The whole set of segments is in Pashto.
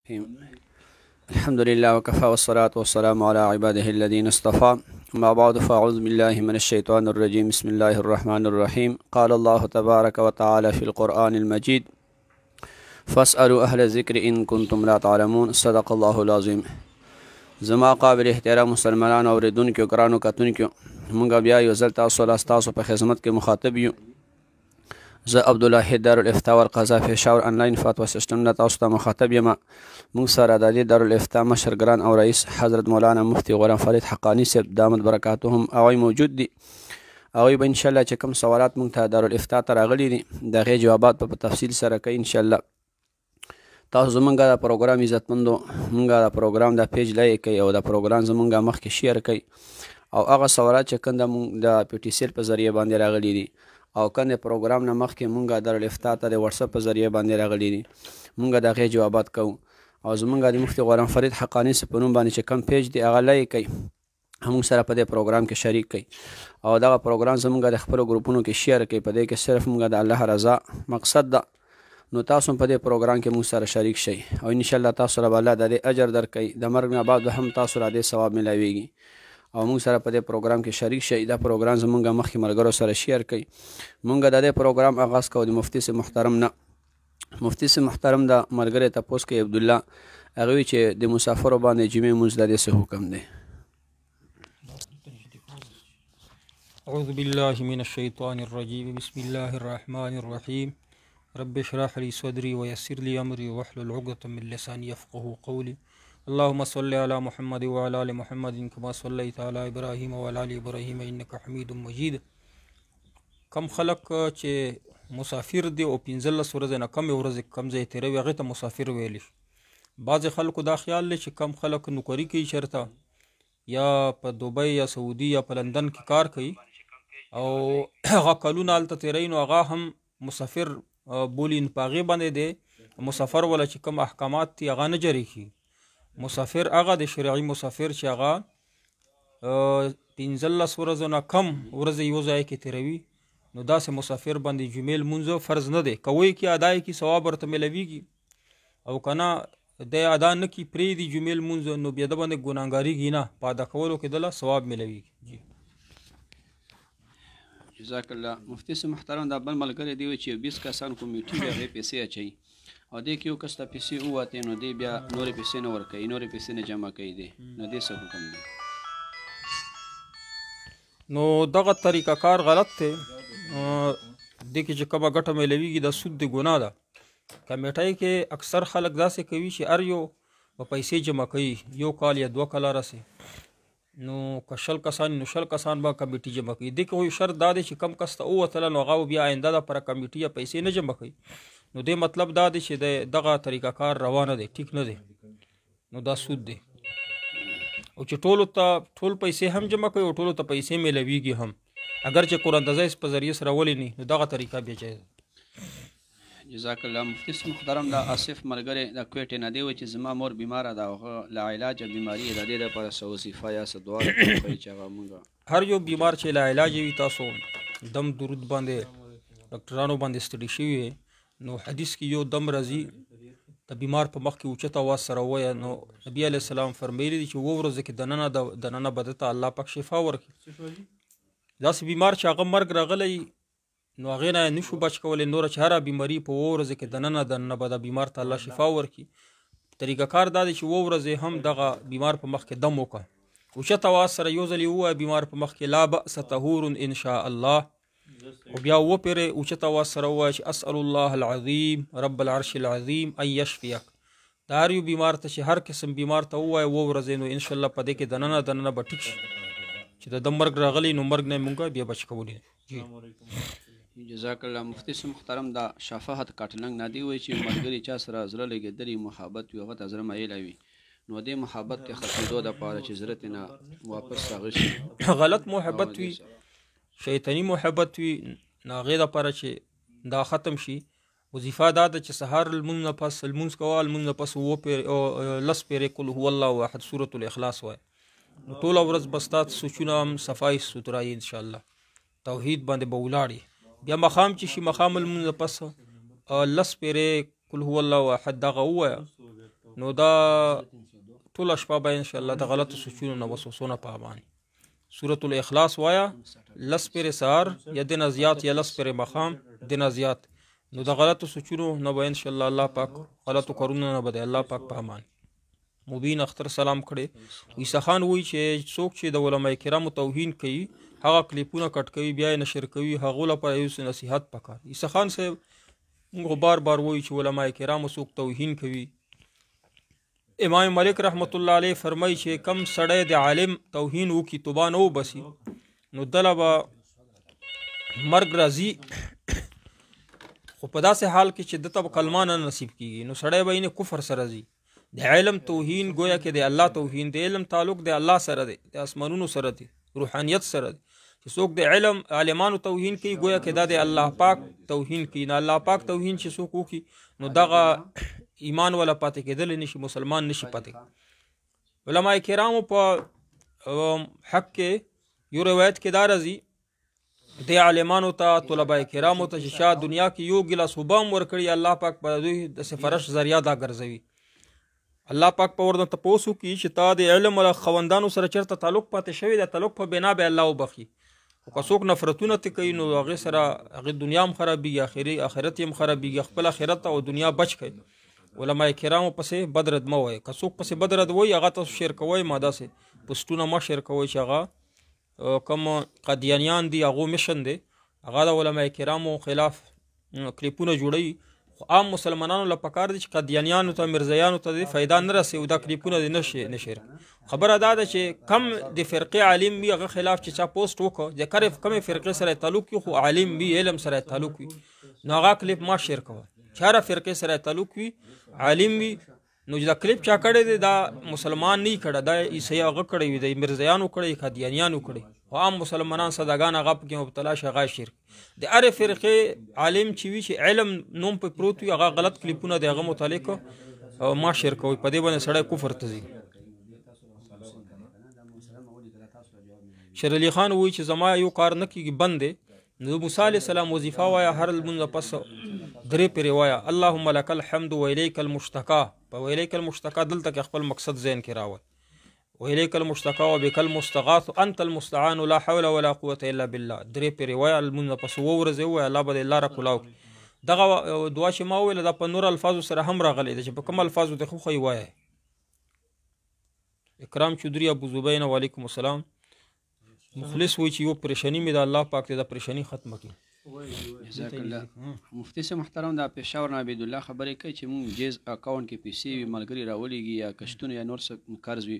الحمد لله وكفى والصلاة والسلام على عباده الذين اصطفى ما بعد فأعوذ بالله من الشيطان الرجيم بسم الله الرحمن الرحيم قال الله تبارك وتعالى في القرآن المجيد فاسألوا أهل الذكر إن كنتم لا تعلمون صدق الله العظيم. زما قابل احترام مسلمانان اوریدونکو ګرانو کتونکو مونږ بیا یو ځل تاسو په خدمت کې مخاطب یو. زه عبدالله دارالافتا والقضا پېښور آنلاین فتوا سیسټم نه تاسو ته مخاطب یم. موږ سره د دې دارالافتا مشر ګران او رئیس حضرت مولانا مفتی غلام فرید حقانی صاحب دامت برکاتهم هغوی موجود دي. هغوی به انشاءالله چې کوم سوالات موږ ته دارالافتا ته راغلي دي د هغې جوابات په تفصیل سره کوي انشاءالله. تاسو زمونږ د پروګرام عزتمندو مونږ د پروګرام د پیج لایک کوئ او د پروګرام زمونږ مخکې شیر کوئ او هغه سوالات چې کوم د پی ټي سیل په ذریعه باندې راغلي دي او کوم د پروګرام نه مخکې مونږ دارالافتا ته د واتساپ په ذریعه باندې راغلي دي مونږ د هغې جوابات کوو او زمونږ د مفتي غلام فرید حقانی صاحب په نوم باندې چې کوم پیج دی هغه لایک کوئ همون سره په دې پروګرام کې شریک کوي او دغه پروګرام زمونږ د خپلو ګروپونو کې شیر کوي. په دې کې صرف مونږ د الله رضا مقصد ده. نو تاسو په دې پروګرام کې موږ سره شریک شئ او انشاءالله تاسو سره به الله د دې اجر درکوي. د مرګ نه بعد هم تاسو را دې ثواب میلاویږي او موږ سره په دې پروګرام کې شریک شئ. دا پروګرام زمونږ مخکې ملګرو سره شیر کوي. موږ د دې پروګرام آغاز کوو د مفتي صاحب محترم نه. مفتي صاحب محترم د ملګری تپوس کوي عبدالله هغه وایي چې د مسافرو باندې جمعې لمونځ د دې څه حکم دی؟ اعوذ بالله من الشیطان الرجیم بسم الله الرحمن الرحیم رب اشرح لي صدري ويسر لي امري واحلل عقدة من لساني يفقهوا قولي اللهم صل على محمد وعلى ال محمد كما صليت على ابراهيم وعلى ال ابراهيم انك حميد مجيد. کم خلق چې مسافر دي او 15 ورځې نه کم ورځې کم ځای تیروي هغې ته مسافر ویلی شي. بعضې خلکو دا خیال دی چې کم خلک نوکري کوي چېرته یا په دوبۍ یا سعودي یا په لندن کې کار کوي او هغه کلونه هلته تیروي نو هغه هم مسافر بولي. نو په هغې باندې دی مسافر ولا چې کوم احکامات دي هغه نه جاري کړي. مسافر هغه د شرعي مسافر چې هغه 15 ورځو نه کم ورځې یو ځای کې تیروي نو داسې مسافر باندې جمعې لمونځ فرض نه دی. کوی کې ادا یې کړي ثواب ورته میلویږي او که نه دی ادا نه کړي پرېږدي جمعې لمونځ نو بیا د باندې ګناهګارېږي نه په ادا کولو کې دله ثواب میلویږي. جزاک الله. مفتي صاحب محترم دا بل ملګری دی چې 20 کسان کمیټي دی هغې پیسې اچوي او دې کې یو کس ته پیسې ووتې نو دی بیا نورې پیسې نه ورکوي نورې پیسې نه جمع کوي دی نو دې څه حکم دی؟ نو دغه طریقه کار غلط دی. دې کې چې کومه ګټه میلویږي دا سود دی ګناه ده. کمیټۍ کې اکثر خلک داسې کوي چې هر یو په پیسې جمع کوي یو کال یا 2 کاله رسي نو که 10 کسان نو 10 کسان به کمیټي جمع کوي. دې کې یو شرط دا دی چې کم کس ته ووتله نو هغه بیا آینده دپاره کمیټي یا پیسې نه جمع کوي. نو دې مطلب دا دی چې دغه طریقه کار روانه دی ټیک نه دی نو دا سود دی. او چې ټولو ته ټول پیسې هم جمع کوي او ټولو ته پیسې میلویږي هم اگر چې قراندازۍ په ذریعه سره ولې نه نو دغه طریقه بیا جایز ده. جزاک الله. مفتي صاحب محترم دا آصف ملګری د کویټې نه دی وایي چې زما مور بیماره ده او هغه له علاجه بیماري د دې دپاره څه وظیفه یا څه دعا کوي چې هغه مونږ هر یو بیمار چې له علاج وي تاسو دم درود باندې ډاکټرانو باندې ستړي شوي نو حدیث کې یو دم راځي د بیمار په مخ کې اوچت اواز سره ووایه نو نبي علیه السلام فرمیلي دي چې 2 ورځې کې دننه به ده ته الله پاک شفا ورکړي. داسې بیمار چې هغه مرګ راغلی نو هغې نه نشو بچ کولی نوره چې هره بیماري په 2 ورځې کې دننه به د بیمار ته الله شفا ورکړي. طریقه کار دا دی چې 2 ورځې هم دغه بیمار په مخ کې دم وکړه اوچت اواز سره یو ځل یې ووایه بیمار په مخ کې لا بأس طهور ان شاء الله او بیا وپیرې اوچت اواز سره ووایه چې اسأل الله العظیم رب العرش العظیم ان یشفیک. د هر یو بیمار ته چې هر قسم بیمار ته ووایه 2 ورځې نو انشاءالله په دې کې دننه به ټیک شي چې د مرګ راغلی نو مرګ نه مونږ بیا بچ کولی. جزاک الله. مفتي صاحب محترم دا شفاعت کاټلنګ نه دی وایي چې ملګري چا سره زړه لګېدلي محبت وي هغه ته زړه مایله وي نو دې محبت ته ختمېدو دپاره چې زړه ترې نه واپس هغه شي غلط محبت وي شیطاني محبت وي نو هغې دپاره چې دا ختم شي وظیفه دا ده چې سهار لمونځ نه پس لمونځ کوه لمونځ نه پس 10 پیرې قل هو الله احد سورة الاخلاص وایه نو ټوله ورځ به ستا سوچونه هم صفایي سترایي انشاءالله توحید باندې به ولاړ بیا مخام چې شي مخام لمونځ نه پس 10 پیرې قل هو الله احد دغه ووایه نو دا ټوله شپه به انشاءالله د غلطو سوچونو نه وسوسو نه پاباني. سورة الاخلاص وایا 10 پرې سهار یا دینه زیات یا 10 پرې ماښام دینه زیات. نو د غلطو سوچونو نه به انشاءالله الله پاک غلطو کارونو نه به د الله پاک په امان. مبین اختر سلام کړي. عیسی خان وایي چې څوک چې د علماء کرامو توهین کوي هغه کلیپونه کټ کوي بیا یې نشر کوي هغو لپاره یو څه نصیحت پکار. عیسی خان صاحب موږ بار بار وایو چې علماء کرامو څوک توهین کوي. امام مالک رحمت الله علیه فرمایي چې کم سړی د عالم توهین وکړي توبه نه وباسي نو دله به مرګ راځي خو په داسې حال کې چې دته به کلمه نه نصیب کېږي نو سړی به یې کفر سره ځي. د علم توهین گویا کې د الله توهین د علم تعلق د الله سره دی د اسمانونو سره دی روحانیت سره دی. چې څوک د علم عالمانو توهین کوي گویا کې دا د الله پاک توهین کوي. نه الله پاک توهین چې څوک وکړي نو دغه ایمان ولا پاتې کېدلی نشي مسلمان نشي پاتې. علماء کرامو په حق کې یو روایت کې دا راځي د عالمانو ته طلباء کرامو ته چې شاید دنیا کې یو ګیلاس اوبه هم ورکړي الله پاک په دوی د سفارش ذریعه دا ګرځوي. الله پاک په ورته تپوس وکړي چې تا د علم ولا خوندانو سره چېرته تعلق پاتې شوی د تعلق په بنا به الله وبخي. خو که څوک نفرتونه ترې کوي نو هغې سره هغې دنیا هم خرابېږي آخرت یې هم خرابېږي خپل آخرت او دنیا بچ کړي. علماء کرامو پسې بد رد مه وایي. که څوک پسې بد رد وایي هغه تاسو شیر کوئ ما داسې پوسټونه مه شیر کوئ چې هغه کوم قادیانیان دي هغو مشن دی هغه د علماء کرامو خلاف کلیپونه جوړوي. خو عام مسلمانانو له پکار دي چې قادیانیانو ته مرزیانو ته د فایده نه رسي او دا کلیپونه دې نشر. خبره دا ده چې کم د فرقې عالم وي هغه خلاف چې چا پوسټ وکړه د کمې فرقې سره تعلق وي خو عالم وي علم سره تعلق وي نو هغه کلیپ ما شیر کوه. چې هره فرقې سره تعلق وي عالم وي نو دا کلیپ چا کړی دی دا مسلمان نه کړه دا عیسی هغه کړی وي د مرزیانو کړی قادیانیانو کړی. خو عام مسلمانان صداګان هغه پکې مبتلا شي هغه شرک. د هرې فرقې عالم چې وي چې علم نوم په پروت وي هغه غلط کلیپونه د هغه متعلق ما شیر کوي په دې باندې سړی کفر ته ځي. شیر علي خان وایي چې زما یو کار نه کېږي بند دی نو موسی علیه السلام وظیفه وایه هر لمونځ پس 3 پرې وایه اللهم لک الحمد و الیک المشتکا. په و الیک المشتکا دلته کې خپل مقصد ذهن کې راول و الیک المشتکا و بک المستغاث انت المستعان لا حول ولا قوة الا بالله. 3 پرې وایه لمونځ پس 2 ورځې وایه الله به دې لاره کولاو. دغه دعا چې ما وویله دا په نور الفاظو سره هم راغلی ده چې په کوم الفاظو ته خو ښایي وایه. اکرام چودري ابو زبین وعلیکم السلام مخلص وایي چې یو پریشانی مې د الله پاک ته دا پریشانی ختمه کړي. جزاک الله. مفتی صاحب محترم دا پېښور نه عبیدالله خبرې کوي چې مونږ جیز اکاونټ کې پیسې وي ملګري راولېږي یا کشتونه یا نور څه قرض وي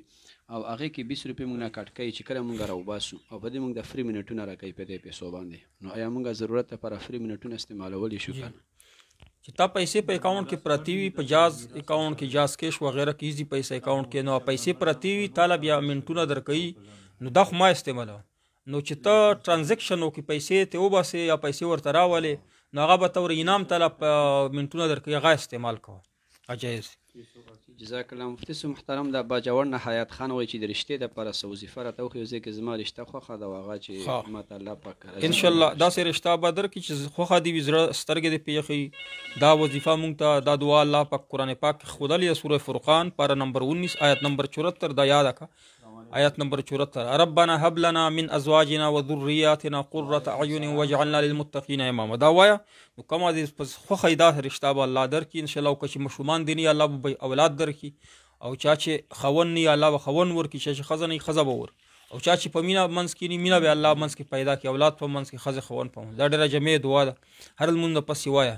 او هغې کې 20 روپۍ مونږ نه کټ کوي چې کله مونږ راوباسو او په دې مونږ د فری منټونه راکوي په دې پیسو باندې. نو آیا مونږ ضرورت لپاره فری منټونه استعمالولی شو که چې تا پیسې په اکاونټ کې پرتی وي په جاز اکاونټ کې جاز کیش وغیرہ کې ایزي پیسې اکاونټ کې نو پیسې پرتی وي تاله بیا منټونه درکوي نو دا خو ما استعمالوه. نو چې ته ټرانزیکشن وکړي پیسې ته وباسې یا پیسې ورته راولې نو هغه به ته ور انعام تاله په منټونه درکوي هغه استعمال کوه جایز. جزاک الله. مفتی صاحب محترم دا باجوړ نه حیات خان وایي چې د رشتې دپاره څه وظیفه راته وښیي ځکه زما رشته خوښه ده او هغه چې ماته الله پاک انشاءالله داسې رشته به درکړي چې خوښه دې وي زړه سترګې دې پې یخوي. دا وظیفه مونږ ته دا دعا الله پاک قرآن پاک کې ښودلې ده سوره فرقان پاره نمبر 19 آیت نمبر 74 دا یاده کړه. آیت نمبر 74 ربنا هب لنا من ازواجنا وذرياتنا قرة اعين واجعلنا للمتقين اماما. دا وایا نو کومه دې خوښه دا رشته به الله درکړي انشاءالله. او که چې مشرومان دي نه الله به اولاد درکړي او چا چې خاوند نه الله به خاوند ورکړي چا چې ښځه نه ښځه به ور او چا چې په مینه منځ کې نه مینه به الله منځ کې پیدا کړي اولاد په منځ کې ښځه خاوند په منځ. دا ډېره جمعي دعا ده هر لمونځ پسې وایه.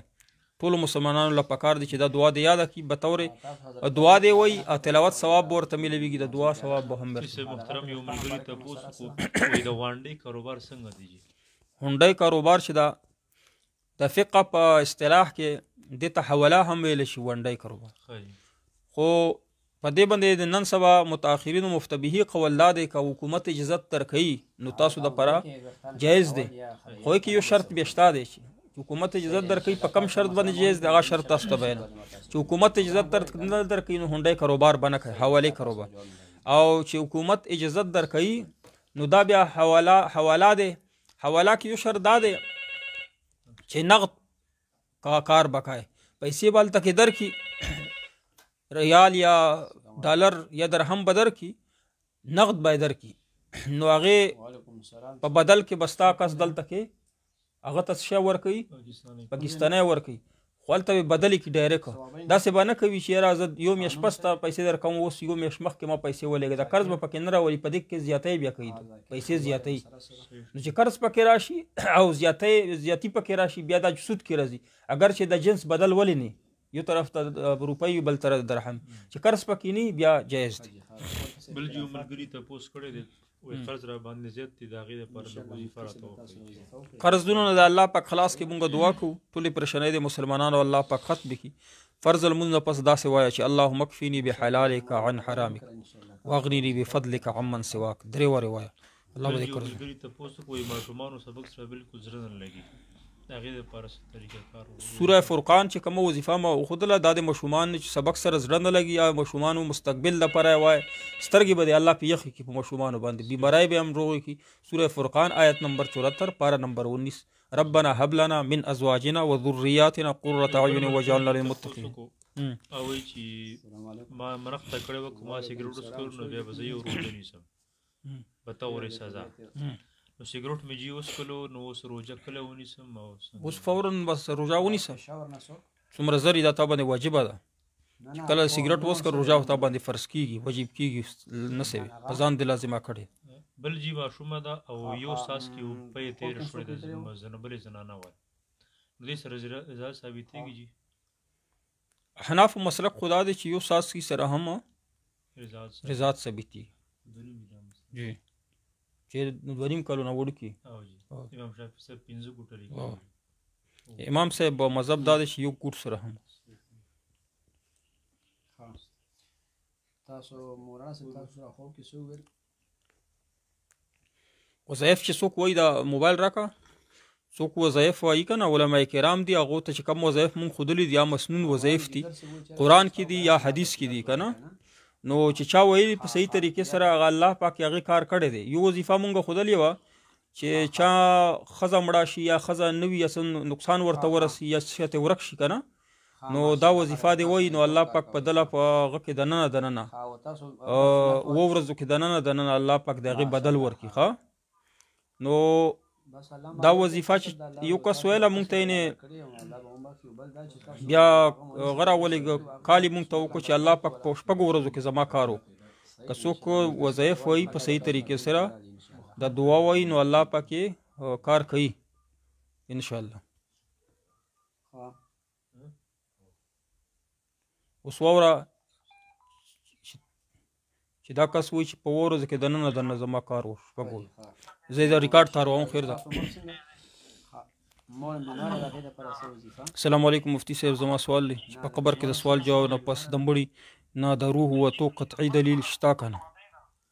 ټولو مسلمانانو له پکار دي چې دا دعا دې یاده کړي بطور دعا دې وایي او تلاوت ثواب به ورته میلویږي د دعا ثواب به هم مرسي. محترم یو ملګري تپوس کوي د وانډې کاروبار څنګه دی؟ هونډۍ کاروبار چې دا د فقه په اصطلاح کې دې ته حواله هم ویلی شي ونډۍ کاروبار. خو په دې باندې د نن سبا متأخرینو مفتبهي قول دا دی که حکومت اجازت درکوي نو تاسو دپاره جایز دی. خو کې یو شرط بیا شته دی چې حکومت اجازت درکوي په کم شرط باندې جایز دی هغه شرط تاسو ته بیان چې حکومت اجازت نه درکوي نو هونډۍ کاروبار به نه کوي حوالې کاروبار. او چې حکومت اجازت درکوي نو دا بیا حواله دی. حواله کې یو شرط دا دی چې نقد کار به کوي پیسې به هلته کې درکړي ریال یا ډالر یا درهم بدر کی نقد به در کی نو هغه په بدل کې بستا کس دلته کې هغه ته شی ورکوي پاکستانی ورکوي خو هلته به بدلې کړي ډایرکټ داسې به نه کوي چې یاره زه یو میاشت پس ته پیسې درکوم اوس یو میاشت مخکې ما پیسې ولېږه دا قرض به پکې نه راولي په دې کې زیاتی بیا کوي پیسې زیاتی نو چې قرض پکې راشي او زیاتی پکې راشي بیا دا سود کې راځي اگر چې د جنس بدل ولې نه یو طرف ته روپۍ بل طرف درهم چې قرض پکې نه بیا جایز دی بل جو ملګري تپوس کړی دی وایي قرض را باندې زیات دی د هغې دپاره د وظیفه راته وکړئ قرضونو نه د الله پاک خلاص کې مونږ دعا کوو ټولې پریشانۍ د مسلمانانو الله پاک ختم کړي فرض المنځ نه پس داسې وایه چې اللهم اکفیني بحلالک عن حرامک واغنیني بفضلک عمن سواک درې وارې وایه الله به دې قرض ملګري تپوس وایي ماشومانو سبق سره بالکل زړه نه لګي د هغې دپاره څه طریقه کار سوره فرقان چې کومه وظیفه ما وښودله دا د ماشومان چې سبق سره زړه نه لګي یا ماشومانو مستقبل دپاره یې وایه سترګې به د الله په یخې کړي په ماشومانو باندې بیماری به هم روغې کړي سوره فرقان آیت نمبر 74 پاره نمبر 19 ربنا هب لنا من ازواجنا وذرياتنا قرة اعين واجعلنا للمتقين او وایي چې ما مرخته کړې وه که ما سګرټ وڅکلو نو بیا به زه یو روژه نیسم په طور سزا نو سګرټ مې جي وڅکلو نو اوس روژه کله ونیسم اوس فورا بس روژه ونیسه څومره زر دا تا باندې واجبه ده چې کله سګرټ وڅکه روژه تا باندې فرض کېږي واجب کېږي نه سوي په ځان دې لازمه کړې بل جي ماشومه ده او یو ساس کې پۍ تېره شوې ده بلې زنانه وایي نو دې سره رضا ثابتېږي جي حناف مسلک خدا دی چې یو ساس کی سره هم رضات ثابتېږي جی چې 2.5 کلونه وړوکي امام شافعي صاحب 5 ګوټه لیکلي امام صاحب مذهب دا دی چې یو ګوټ سره هم تاسو مولانا صاحب تاسو را خوب کې څه وویل وظایف چې څوک وایي دا موبایل راکړه څوک وظایف وایي که نه علما کرام دي هغو ته چې کوم وظایف مونږ ښودلي دي یا مسنون وظایف دي قرآن کې دي یا حدیث کې دي که نه نو چې چا ویلي په صحیح طریقې سره هغه الله پاک هغې کار کړی دی یو وظیفه مونږ ښودلې وه چې چا ښځه مړه شي یا ښځه نه وي یا څه نقصان ورته ورسي یا څه ته ورک شي که نه نو دا وظیفه دی وایي نو الله پاک په دله په هغه کې دننه 7 ورځو کې دننه الله پاک د هغې بدل ورکړي ښه نو دا وظیفه چې یو کس ویله مونږ ته یې بیا غره ولې کالي مونږ ته وکړو چې الله پاک په 6 ورځو کې زما کار وکړو که څوک وظایف وایي په صحیح طریقې سره دا دعا وایي نو الله پاک یې کار کوي انشاءالله اوس واوره چې دا کس وایي چې په 2 ورځو کې دننه زما کار وکړو زه دا ریکارډ تاروم خیر ده السلام علیکم مفتی صاحب زما سوال دی چې په قبر کې د سوال جواب نه پس د مړي نه د روح وتو قطعي دلیل شته که نه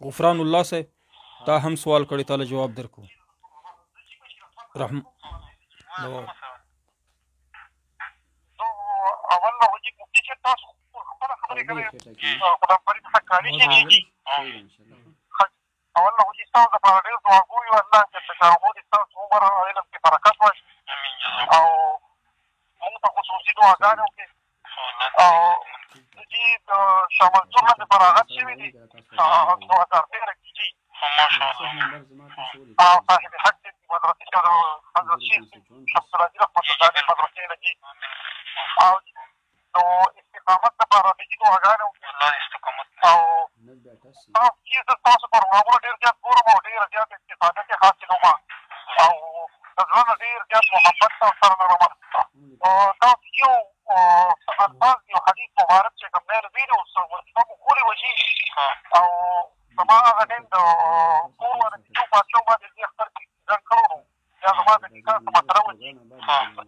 غفران الله صاحب تا هم سوال کړی تعالی جواب درکو رحم اول نه چې تاسو د پاره ډېر دعا کوئ الله چې تکرمو دې تاسو عمر او علم کې برکت وشي او موږ ته خصوصي دعاګانې وکړي او چې د شاه منصور باندې فراغت شوي دي 2013 کې دي او صاحب حق دې مدرسې کې د حضرت شیخ شمس الدین رحمت الله علیه مدرسې نه دي او نو استقامت لپاره دې دعاګانې وکړي او تاسو چې تاسو پروګرامونه ډېر زیات ګورم او ډېره زیات استفاده کې حاصلوم او د زړه نه ډېر زیات محبت تاسو سره لرم تاسو یو الفاظ یو حدیث مبارک چې کوم دی ویلي اوس وظیفه مو کولې وه او زما هغه ټایم د کور باندې یو بادشاه باندې دې اختر کې ځان کړی نو یا زما د نکاح څه مسله وه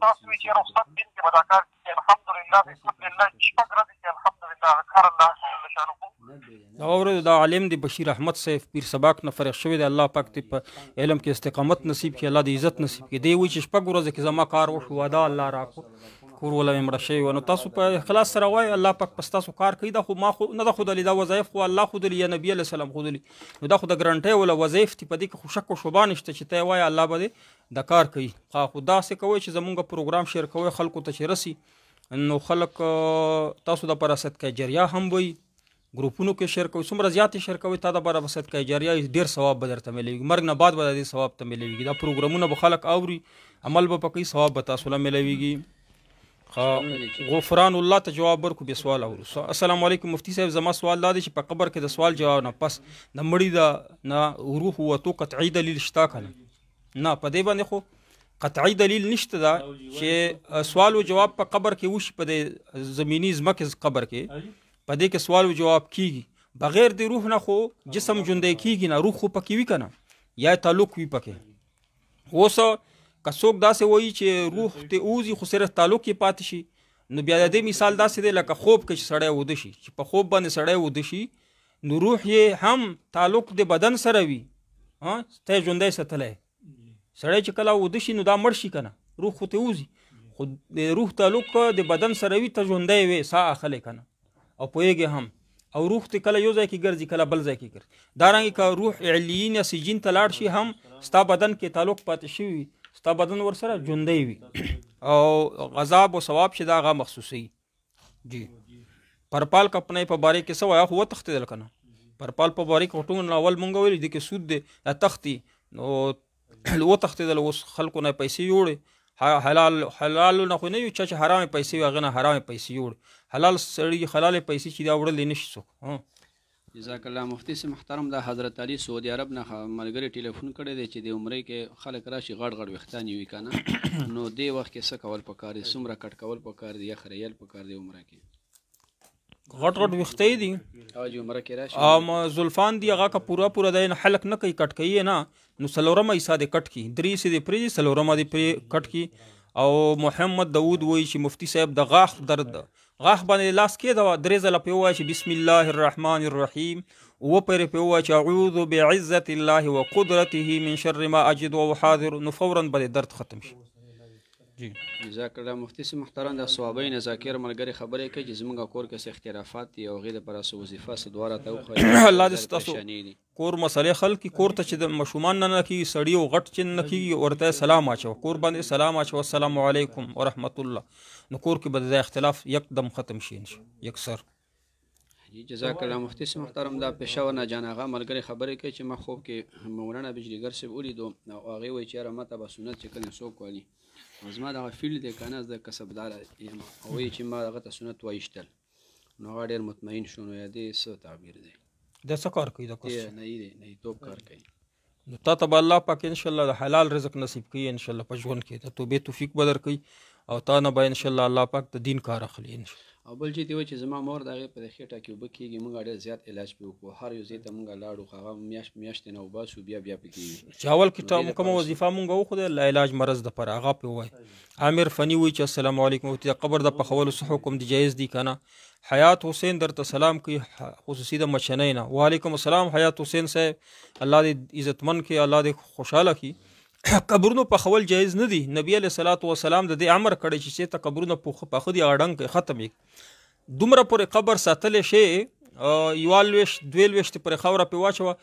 تاسو وایي چې یاره استاد دین کې به دا کار کړي الحمدلله بفضلالله 6 ورځې کې الحمدلله کار الله جل شانه دا اورو دا عالم دی بشیر احمد صاحب پیر سباق نه فرغ شوی دی الله پاک ته په علم کې استقامت نصیب کړي الله دې عزت نصیب کړي دی وایي چې 6 ورځې کې زما کار وشو واده الله راکړو کور ولا مې مړه شوی نو تاسو په اخلاص سره وایي الله پاک پس تاسو کار کوي دا خو ما خو نه ده ښودلي دا وظایف خو الله ښودلي یا نبي علیه السلام ښودلي نو دا خو د ګرانټۍ ولا وظایف دي په دې کې خو شک و شبهه نشته چې ته یې وایي الله به دې دا کار کوي خو داسې کوئ چې زمونږ پروګرام شیر کوئ خلکو ته چې رسي نو خلک تاسو د پر صدقه جاریه هم وي ګروپونو کې شیر کوي څومره زیاتې شیر کوي تا د پر صدقه جاریه ډیر ثواب به درته ملوي مرګ نه بعد به د ثواب ته ملوي دا پروګرامونه به خلک اوري عمل به پکې ثواب به تاسو له ملويږي غفران الله ته جواب ورکو به سوال اورو السلام علیکم مفتی صاحب زما سوال دا دی چې په قبر کې د سوال جواب نه پس د مړي د نه روح وته قطعي دلیل شته کنه نه په دې باندې خو قطعي دلیل نشته دا چې سوال او جواب په قبر کې وشي په زمینی ځمکه قبر کې په دې کې سوال او جواب کیږي بغیر د روح نه خو جسم ژوندی کیږي نه روح خو پکې وي کنه یا تعلق وي پکې اوس که څوک داسې وایي چې روح ته اوزي خو صرف تعلق کې پاتې شي نو بیا د دې مثال داسې دی لکه خوب کې چې سړی وده شي چې په خوب باندې سړی وده شي نو روح یې هم تعلق د بدن سره وي ته ژوندی ساتلی سړی چې کله وده شي نو دا مړ شي کنه روح خو ته اوزي خو د روح تعلق د بدن سره وي ته ژوندی وي ساه اخلی کنه او پوهیږي هم او روح ته کله یو ځای کې ګرځي کله بل ځای کې ګرځي دارنګه که روح علیین یا سجین ته لاړ شي هم ستا بدن کې تعلق پاتې شوي ستا بدن ورسره ژوندی وي او عذاب او ثواب چې دا هغه مخصوصي جی پرپال کپنې په باره کې څه وایه خو وتښتېدل که نه پرپال په باره کې ټول اول مونږ ویلي دې کې سود دی دا تښتي نو وتښتېدل اوس خلکو نه پیسې یوړې حلال نه خو نه یو چا چې حرامې پیسې وي هغه نه حرامې پیسې یوړې حلال سړي حلالې پیسې چې دا وړلی نه شي څوک جزاک الله مفتی صاحب محترم دا حضرت علي سعودي عرب نه ملګري ټلیفون کړی دی چې د عمرې کې خلک راشي غړ غړ ویښتان یې وي که نه نو دې وخت کې څه کول پکار دي څومره کټ کول پکار دي یا خریل پکار دی عمره کې غټ غټ ویښته دي عمره کې راشي زلفان دي هغه که پوره دی نه حلق نه کوي کټ کوي نه نو څلورمه حصه دې کټ کړي درې حصې دې پرېږدي څلورمه دې پرې کټ کړي او محمد داود وایي چې مفتی صاحب د غاښ درد غاښ باندې لاس کېږده درې ځله پرې ووایه چې بسم الله الرحمن الرحیم اووه پرې پرې ووایه چې اعوذ بعزة الله وقدرته من شر ما اجد وحاضر نو فورا به درد ختم شي جی جزاک الله مفتی صاحب محترم د صوابین ذاکر ملګری خبرې کوي چې زموږ کور کې څه اختلافات دي او هغې دپاره څه وظیفه څه دوه راته وښایي الله دې ستاسو کور مسلې حل کړي کور ته چې د ماشومان نه کېږي سړي او غټ چې نه کېږي ورته سلام اچوه کور باندې سلام اچوه السلام علیکم ورحمت الله نو کور کې به د اختلاف یکدم ختم شي یکسر جزاک الله مفتی صاحب محترم دا پېښور نه جان هغه ملګری خبرې کوي چې ما خوب کې مولانا بجلیګر صاحب ولیدو او هغې وایي چې یاره ماته به سنت چې کله څوک والي زما دغه فیلډ دی که نه زه کسبدار یم او وایي چې ما هغه ته سنت وایشتل نو هغه ډېر مطمئن شو نو یا دې څه تعبیر دی دا څه کار کوي دا نهیتوب کار کوي نو تا ته به الله پاک انشاءالله د حلال رزق نصیب کوي انشاءالله په ژوند کې د توبې توفیق به درکوي او تا نه به انشاءالله الله پاک د دین کار اخلي او بل چې دی وایي چې زما مور د هغې په د خېټه کې اوبه کېږي موږ ډېر زیات علاج پرې وکړو هر یو ځای ته موږ لاړو خو هغه میاشتې نه وباسو بیا پکې وي چې اول کې کومه وظیفه موږ وښودله لا علاج مرض دپاره هغه پرې ووایي عامر فني وایي چې السلام علیکم د قبر د پخولو څه حکم دی جایز دی که نه حیات حسین درته سلام کوي خصوصي د مچنۍ نه وعلیکم السلام حیات حسین صاحب الله دې عزتمن کړي الله دې خوشحاله کړي قبرونو پخول جایز نه دي نبی علیه صلات وسلام د دې امر کړی چې ته قبرونه پخه دي هغه ډنګ ختم یې دومره پورې قبر ساتلی شي یوالوېشت دوېلوېشتې پورې خاوره پرې واچوه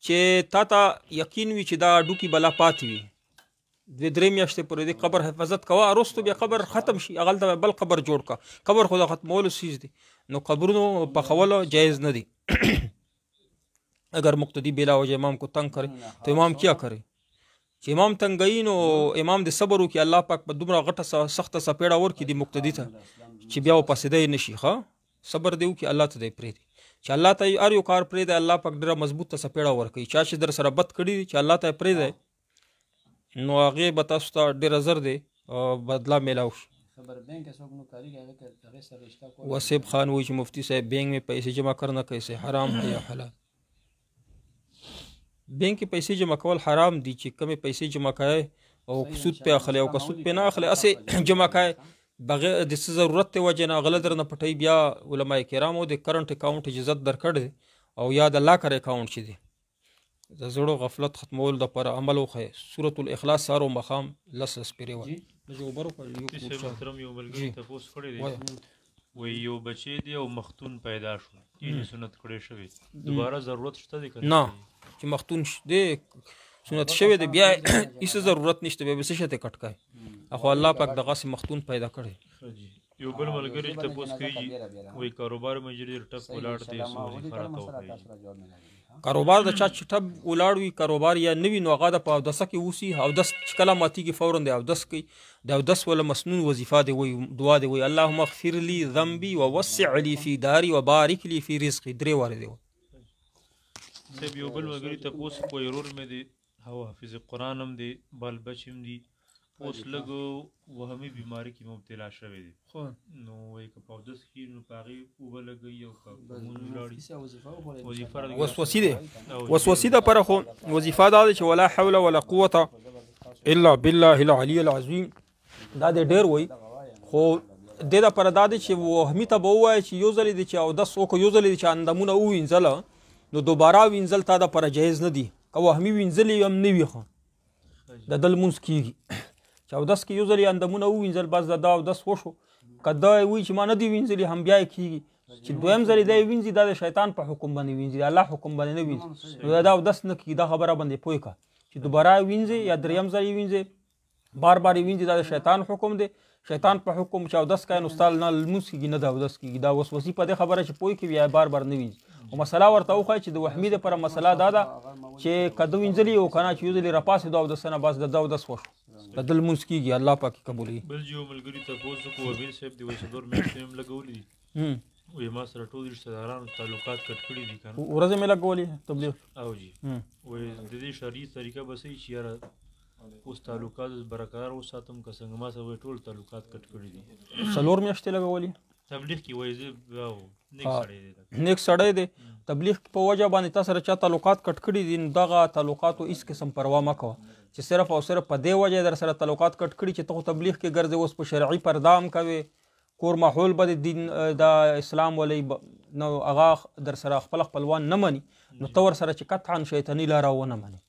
چې تا ته یقین وي چې دا ډوکي بلا پاتې وي دوې درې میاشتې پورې د قبر حفاظت کوه وروستو بیا قبر ختم شي هغلته بل قبر جوړ کړه قبر خو د ختمولو څیز دی نو قبرونو پخولو جایز نه دي اگر مقتدی بلا وجه امام کو تنگ کرے تو امام کیا کرے چې امام تنګئی نو امام د صبر وکړي الله پاک په دومره غټه سخته څپېړه ورکړي د مقتدي ته چې بیا وپاسېدی نه شي ښه صبر دی وکړي الله ته دی پرېږدي چې الله ته هر یو کار پرېږدی الله پاک ډېره مضبوطه څپېړه ورکوي چا چې در سره بد کړي چې الله ته یې پرېږدی نو هغې به تاسو ته ډېره زر دی بدله میلاو شي وسیب خان وایي چې مفتی صاحب بینک میں پیسے جمع کرنا کیسے حرام ہے یا حلال بینک کې پیسې جمع کول حرام دي چې کمې پیسې جمع کوي او سود پې اخلي او که سود پې نه اخلي هسې جمع کوي بغیر د څه ضرورت د وجې نه غله درنه پټوي بیا علما کرامو د کرنټ اکاونټ اجازت درکړی دی او یا د لاکر اکاونټ چې دی د زړو غفلت ختمولو دپاره عمل وښیي سورة الاخلاص سهار و ماښام لس سپېرې وایي محترم یو ملګري تپوس کړی دی وی یو بچی دی او مختون پیدا شو یې سنت کړی شوی دوباره ضرورت شته دی نه چې مختون دی سنت شوی دی بیا هیڅ ضرورت نشته بیا به څه شی ته کټ کوي اخو الله پاک دغسې مختون پیدا کړی یو بل ملګری چې تپوس کوي وایي کاروبار مې ډېر ټپ ولاړ دی څو وظیفه راته وښایي کاروبار د چا چې ټپ ولاړ وي کاروبار یا نه وي نو هغه د په اودسه کې اوسي اودس چې کله ماتېږي فورا د اودس کوي د اودس ولا مسنون وظیفه دی وایي دعا دی وایي اللهم اغفر لي ذنبي ووسع لي في داري وبارك لي في رزقي 3 واره دی صاحب یو بل ملګري تپوس کوي ورور مې دی او حافظ قرآن هم دی بال بچ هم دی اوس لږ وهمي بیماري کې مبتلا شوی دی نو وایي که په اودس کښي نو په هغې اوبه لګوي او که لمونځ ولاړي وظیفه وسوسې دی وسوسې دپاره خو وظیفه دا ده چې ولا حول ولا قوة الا بالله العلي العظیم دا دی ډېر وایي خو دې دپاره دا دی چې وهمي ته به ووایه چې یو ځل دی چې اودس وکړو یو ځل دی چې اندامونه ووینځله نو دوباره وینځل تا دپاره جایز نه دي که وهمي وینځل یې هم نه وي ښه د ده لمونځ کېږي چې اودس کې یو ځل یې اندامونه ووینځل بس د ده اودس وشو که دا وایي چې ما نه دي وینځلي هم بیا یې کېږي چې دویم ځل یې دا یې وینځي دا د شیطان په حکم باندې وینځي د الله حکم باندې نه وینځي نو دا اودس نه کېږي دا خبره باندې پوه کړه چې دوباره یې وینځي یا دریم ځل یې وینځي بار بار یې وینځي دا د شیطان حکم دی شیطان په حکم چې اودس کوي نو ستا نه لمونځ کېږي نه د اودس کېږي دا وسوسې په دې خبره چې پوه کړي بیا بار بار نه وینځي او مسله ورته وښایي چې د وهمي دپاره مسله دا ده چې که ده وینځلي او که نه چې یو ځل یې راپاسېدو اودسه نه بس د ده اودس وشو د ده لمونځ کېږي الله پاک یې قبولوي بل چې یو ملګري تپوس وکړو وبیل صاحب دی وایي څلور میاشتې هم لګولي دي وایي ما سره ټول رشته دارانو تعلقات کټ کړي دي که نه ورځې مې لګولې تبلیغ او جي وایي د دې شرعي طریقه به صحیح چې یاره اوس تعلقات برقرار وساتم که څنګه ما سره وایي ټول تعلقات کټ کړي دي 4 میاشتې لګولې تبلیغ کې وایي زه نیک سړی دی تبلیغ په وجه باندې تا سره چا تعلقات کټ کړي دي نو دغه تعلقاتو هېڅ قسم پروا مه کوه چې صرف او صرف په دې وجه در سره تعلقات کټ کړي چې ته خو تبلیغ کې ګرځې اوس په شرعي پرده هم کوې کور ماحول به د دین د اسلام ولې نو هغه در سره خپلوان نه مني نو ته ور سره چې قطعا شیطاني لاره ونه مني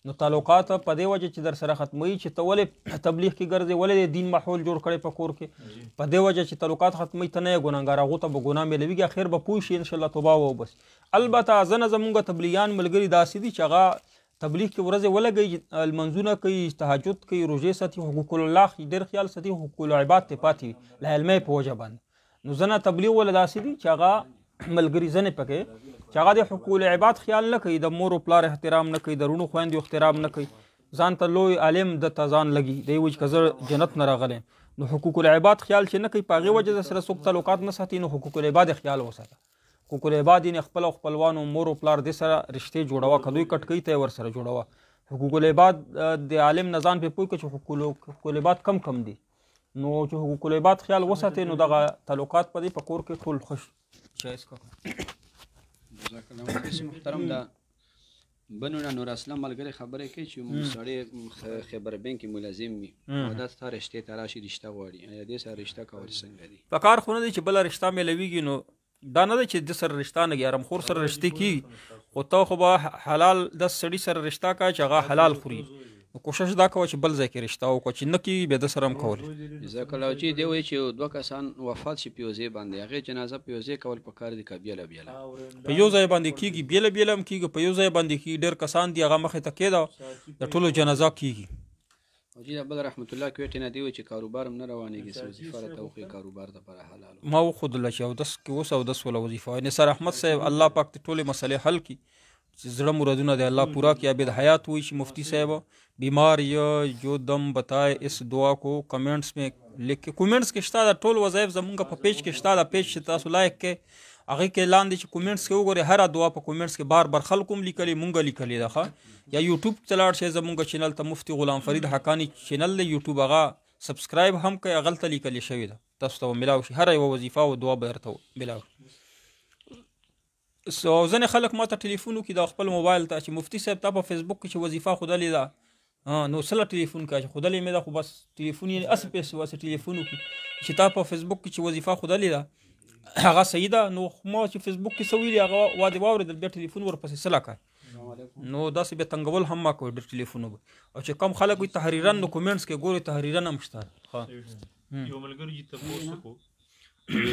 نو تعلقات په دې وجه چې در سره ختموي چې ته ولې تبلیغ کې ګرځې ولې د دین ماحول جوړ کړی په کور کې په دې وجه چې تعلقات ختموي ته نه یې ګناهګار هغو ته به ګناه میلویږي اخر به پوه شي انشاءالله توبه وبس البته ځنه زمونږ تبلیغیان ملګري داسې دي چې هغه تبلیغ کې ورځې ولګوي لمنځونه کوي تهجد کوي روژې ساتي حقوق الله ډېر خیال ساتي حقوق العباد ته پاتې وي له علمۍ په وجه باندې نو ځنه تبلیغ ولې داسې دي چې هغه ملګري ځنې پکې چې هغه د حقوق العباد خیال نه کوي د مور و پلار احترام نه کوي د رونو خویندو احترام نه کوي ځان ته لوی عالم د ته ځان لګي دی وایي که زه جنت نه راغلی نو حقوق العباد خیال چې نه کوي په هغې وجه سره څوک تعلقات نه ساتي نو حقوق العباد خیال وساته حقوق العباد یعنې خپل او خپلوانو مور و پلار دې سره رشتې جوړوه که دوی کټ کوي ته یې ورسره جوړوه حقوق العباد د عالم نه ځان پرې پوه کړه چې حقوق العباد کم دي نو چې حقوق العباد خیال وساتې نو دغه تعلقات په دې په کور کې ټول خوش جایز کړه جزاک الله محترم دا بنونه نور اسلام ملګری خبرې کوي چې موږ سړی خبر بین کې ملازم وي او دا ستا رشتې ته راشي رشته غواړي دې سره رشته کول څنګه دي په کار خو نه دی چې بله رشته میلویږي نو دا نه دی چې د سره رشته نه کېږي ارمخور سره رشتې کېږي خو ته خو به حلال د سړي سره رشته کوه چې هغه حلال خوري کوشش دا کوه چې بل ځای کې رشته وکړه چې نه کېږي بیا د سره هم کول جزاک الله چې دی وایي چې 2 کسان وفات شي په یو ځای باندې هغې جنازه په یو ځای کول پکار دي که بیله بیله په یو ځای باندې کېږي بیله بیله هم کېږي په یو ځای باندې کېږي ډېر کسان دي هغه مخې ته کېده د ټولو جنازه کېږي او جی بل رحمت الله کویټې نه دی وایي چې کاروبار هم نه روانېږي څه وظیفه راته وښیي کاروبار دپاره حلال ما وښودله چې اودس کې اوس اودس وله وظیفه وایي نثار احمد صاحب الله پاک دې ټولې مسلې حل کړي زړه مرادونه دے اللہ پورا کیا عابد حیات ہوئی مفتی صاحب بیمار یا جو دم بتائے اس دعا کو کمنٹس میں لکھ کے کمنٹس کے شتا دا ټول وظایف زمونږ په پیج کې شتا دا پیج چې تاسو لایک کې هغه کې لاندې چې کمنټس کې وګورئ هر دعا په کمنټس کې بار بار خلکو هم لیکلي مونږ لیکلي ده یا یوټیوب ته لاړ شئ زمونږ چینل ته مفتی غلام فرید حقانی چینل دی یوټیوب هغه سبسکرایب هم کوئ هغلته لیکلي شوي ده تاسو ته ملاو شي هره یوه وظیفه او دعا به درته ملاو شي ځینې خلک ما ته ټلیفون وکړي د خپل موبایل ته چې مفتی صاحب تا په فیسبوک کې چې وظیفه ښودلې ده نو سله ټلیفون کوه چې ښودلې مې ده خو بس ټلیفون یې هسې پیسې واسې ټلیفون وکړي چې تا په فیسبوک کې چې وظیفه ښودلې ده هغه صحیح ده نو ما چې فیسبوک کې څه ویلي هغه وادې واورېدل بیا ټلیفون ورپسې سله کوه نو داسې بیا تنګول هم ما کوي ډېر ټلیفونه به او چې کم خلک وي تحریرا نو کومنټس کې ګوري تحریرا هم شته یو ملګري چې تپوس وکړو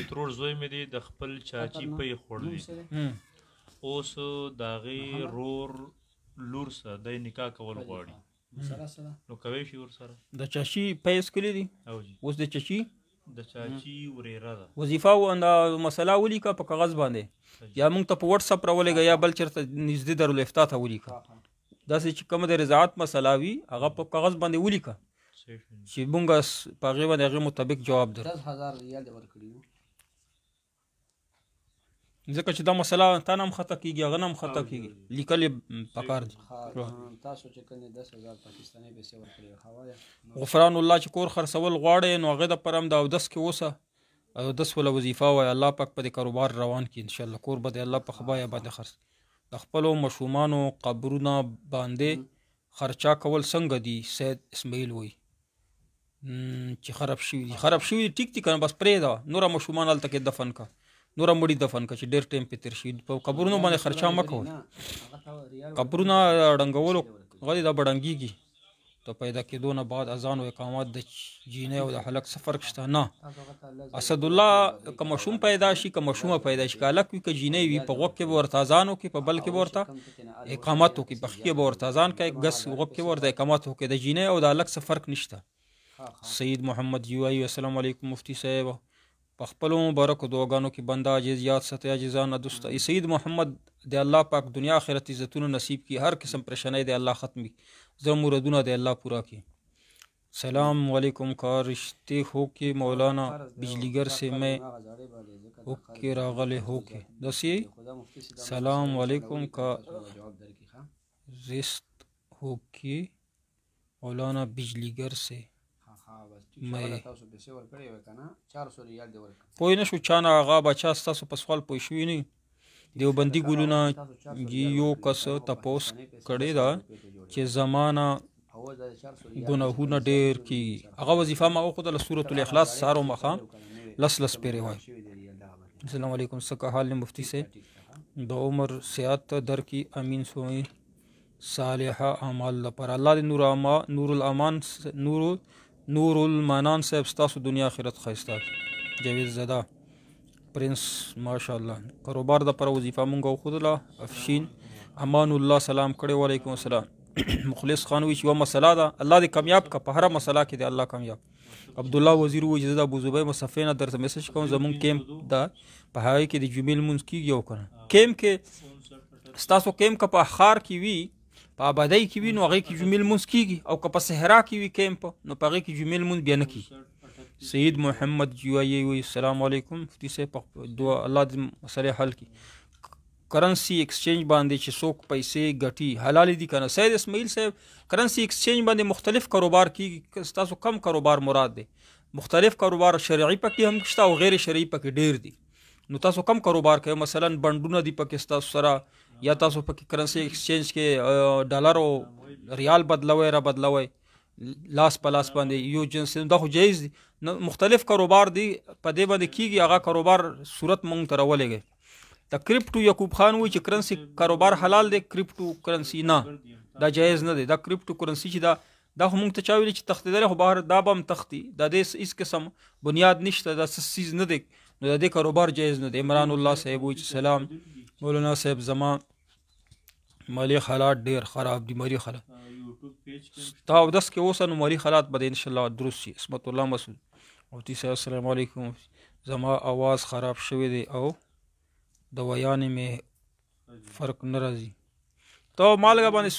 ترور زوی مې دی د خپل چاچي پۍ خوړلی اوس د هغې رور لور سره دی نکاح کول غواړي نو کوی شي ورسره د چاچي پۍ څکلي دي اوس د چاچي د چاچی وريره ده وظیفه او مسله ولیکه په کاغذ باندې یا موږ ته په واتس اپ راولېږه یا بل چېرته نږدې دارالافتا ته ولیکه داسې چې کومه د رضاعت مسله وي هغه په کاغذ باندې ولیکه چې موږ په هغې باندې هغې مطابق جواب درکړو 10,000 ریال دې ورکړي ځکه چې دا مسله تا نه هم خطا کېږي هغه نه هم خطا کېږي لیکل یې پکار دي تاسو چې کوم 10,000 پاکستاني پیسې ورکړي غفران الله چې کور خرڅول غواړئ نو هغې دپاره هم د اودس کې اوسه اودس وله وظیفه وایي الله پاک په دې کاروبار روان کړي انشاءالله کور به د الله په خبایه باندې خرڅ د خپلو مشومانو قبرونه باندې خرچا کول څنګه دي سید اسماعیل وایي چې خراب شوي دي ټیک دي که نه بس پرېږده نوره مشومان هلته کې دفن که نوره مړي دفن که چې ډېر ټایم پې تېر شي په قبرونو باندې خرچا مه کوئ قبرونه ړنګولو هغه دا به ړنګېږي د پیدا کېدو نه بعد اذان و اقامات د جینۍ او د هلک څه فرق شته نه اسدالله که ماشوم پیدا شي که ماشومه پیدا شي که هلک وي که جینۍ وي په غوږ کې به ورته اذان وکړي په بل کې به ورته اقامت وکړي په ښي کې به ورته اذان کوي ګس غوږ کې به ورته اقامت وکړي د جینۍ او د هلک څه فرق نشته سید محمد جوایي السلام علیکم مفتی صاحب په خپلو مبارکو دعاګانو کې بنده عاجز یاد ساتي عاجزانه دوست سید محمد د الله پاک دنیا آخرت عزتونه نصیب کی هر قسم پریشانی د الله ختم کی زر مرادونه د الله پورا کی سلام علیکم کا رشتے ہو کے مولانا بجلیگر سے میں ہو کے راغل ہو کے دسی سلام علیکم کا رشت ہو کے مولانا بجلیگر سے پوه نه شو چا نه هغه بچا ستاسو په سوال پوه شوي نه دیوبندي ګلونه یو کس تپوس کړی ده چې زمانه ګناهونه ډېر کېږي هغه وظیفه ما وښودله سورة الاخلاص سهار و ماښام لس پېرې وایي السلام علیکم څه که حال مفتی صاحب د عمر صحت درکي امین سوی صالحه اعمال لپاره الله دې نور المنان صاحب ستاسو دنیا آخرت ښایسته جاوید زده پرنس ماشاءالله کاروبار د پر وظیفه مونږ وښودله افشین امان الله سلام کړی وعلیکم السلام مخلص خان وی چې یوه مسله ده الله دې کامیاب که په هره مسله کې دې الله کامیاب عبدالله وزیر وایي چې زه د ابوزبی مصفې نه درته میسج کوم زمونږ کیمپ ده په هغې کې د جمعې لمونځ کېږي او که نه کیمپ کې ستاسو کیمپ که په ښار کې وي په آبادۍ کې وي نو هغې کې جمعې لمونځ کېږي او که په صحرا کې وي کیمپ نو په هغې کې جمعې لمونځ بیا نه کېږي سید محمد جوایي وایي السلام علیکم مفتی صاحب دعا الله دې مسلې حل کړي کرنسي ایکسچینج باندې چې څوک پیسې ګټي حلالې دي که نه سید اسماعیل صاحب کرنسي ایکسچینج باندې مختلف کاروبار کېږي ستاسو کم کاروبار مراد دی مختلف کاروبار شرعي پکې هم شته او غیر شرعي پکې ډېر دي نو تاسو کم کاروبار کوئ مثلا بنډونه دي پکې ستاسو سره یا تاسو پکې کرنسي ایکسچینج کې ډالر او ریال بدلوئ را بدلوئ لاس په لاس باندې یو جنس دا خو جایز دي مختلف کاروبار دي په دې باندې کېږي هغه کاروبار صورت مونږ ته راولېږئ د کرپټو یعقوب خان وایي چې کرنسي کاروبار حلال دی کرپټو کرنسي نه دا جایز نه دی دا کرپټو کرنسي چې دا خو مونږ ته چا ویلي چې تښتېدلی خو بهر دا به هم تښتي د دې هېڅ قسم بنیاد نشته دا څه څیز نه دی نو د دې کاروبار جایز نه دی عمران الله صاحب وایي چې سلام مولانا صاحب زما مالی حالات ډېر خراب دي مالی حالات تا اودس کې اوسه نو مالی حالات به د انشاءالله درست شي اسمت الله مسعود مفتی صاحب السلام علیکم زما آواز خراب شوی دی او د ویانې مې فرق نه راځي تو مالګه باندې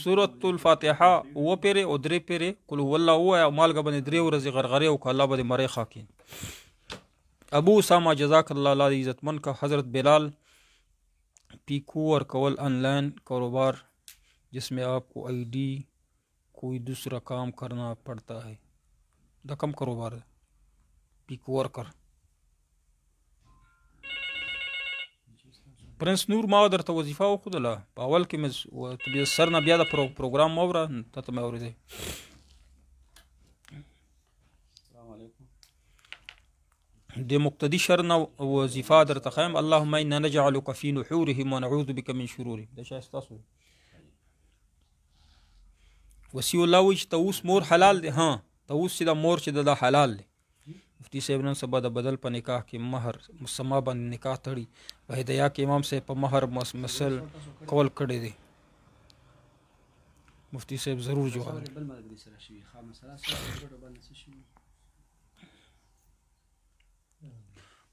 سورة الفاتحه اوه پیرې او درې پیرې قل هو الله ووایه او مالګه باندې درې ورځې غرغرې وکړه الله به دې مرۍ خاکین ابو اسامه جزاک الله الله دې عزتمند کا حضرت بلال پیکو ورکول آن لائن کاروبار جس میں آپ کو آئی ڈی کوئی دوسرا کام کرنا پڑتا ہے دا کم کاروبار ہے پیکو ورکر پرنس نور ما درته وظیفه وښودله په اول کې مې سر نه بیا د پروګرام مه وره تا ته مې اورېدی د مقتدي شر نه وظیفه درته ښیم اللهم انا نجعلک فی نحورهم ونعوذ بک من شرورهم دا شی ستاسو وسیع الله وایي چې طاووس مور حلال دی ها طاووس چې دا مور چې دا حلال دی مفتی صاحب نن سبا د بدل په نکاح کې مهر مسما باندې نکاح تړي په هدایا کې امام صاحب په مهر مسل کول کړی دی مفتی صاحب ضرور جواب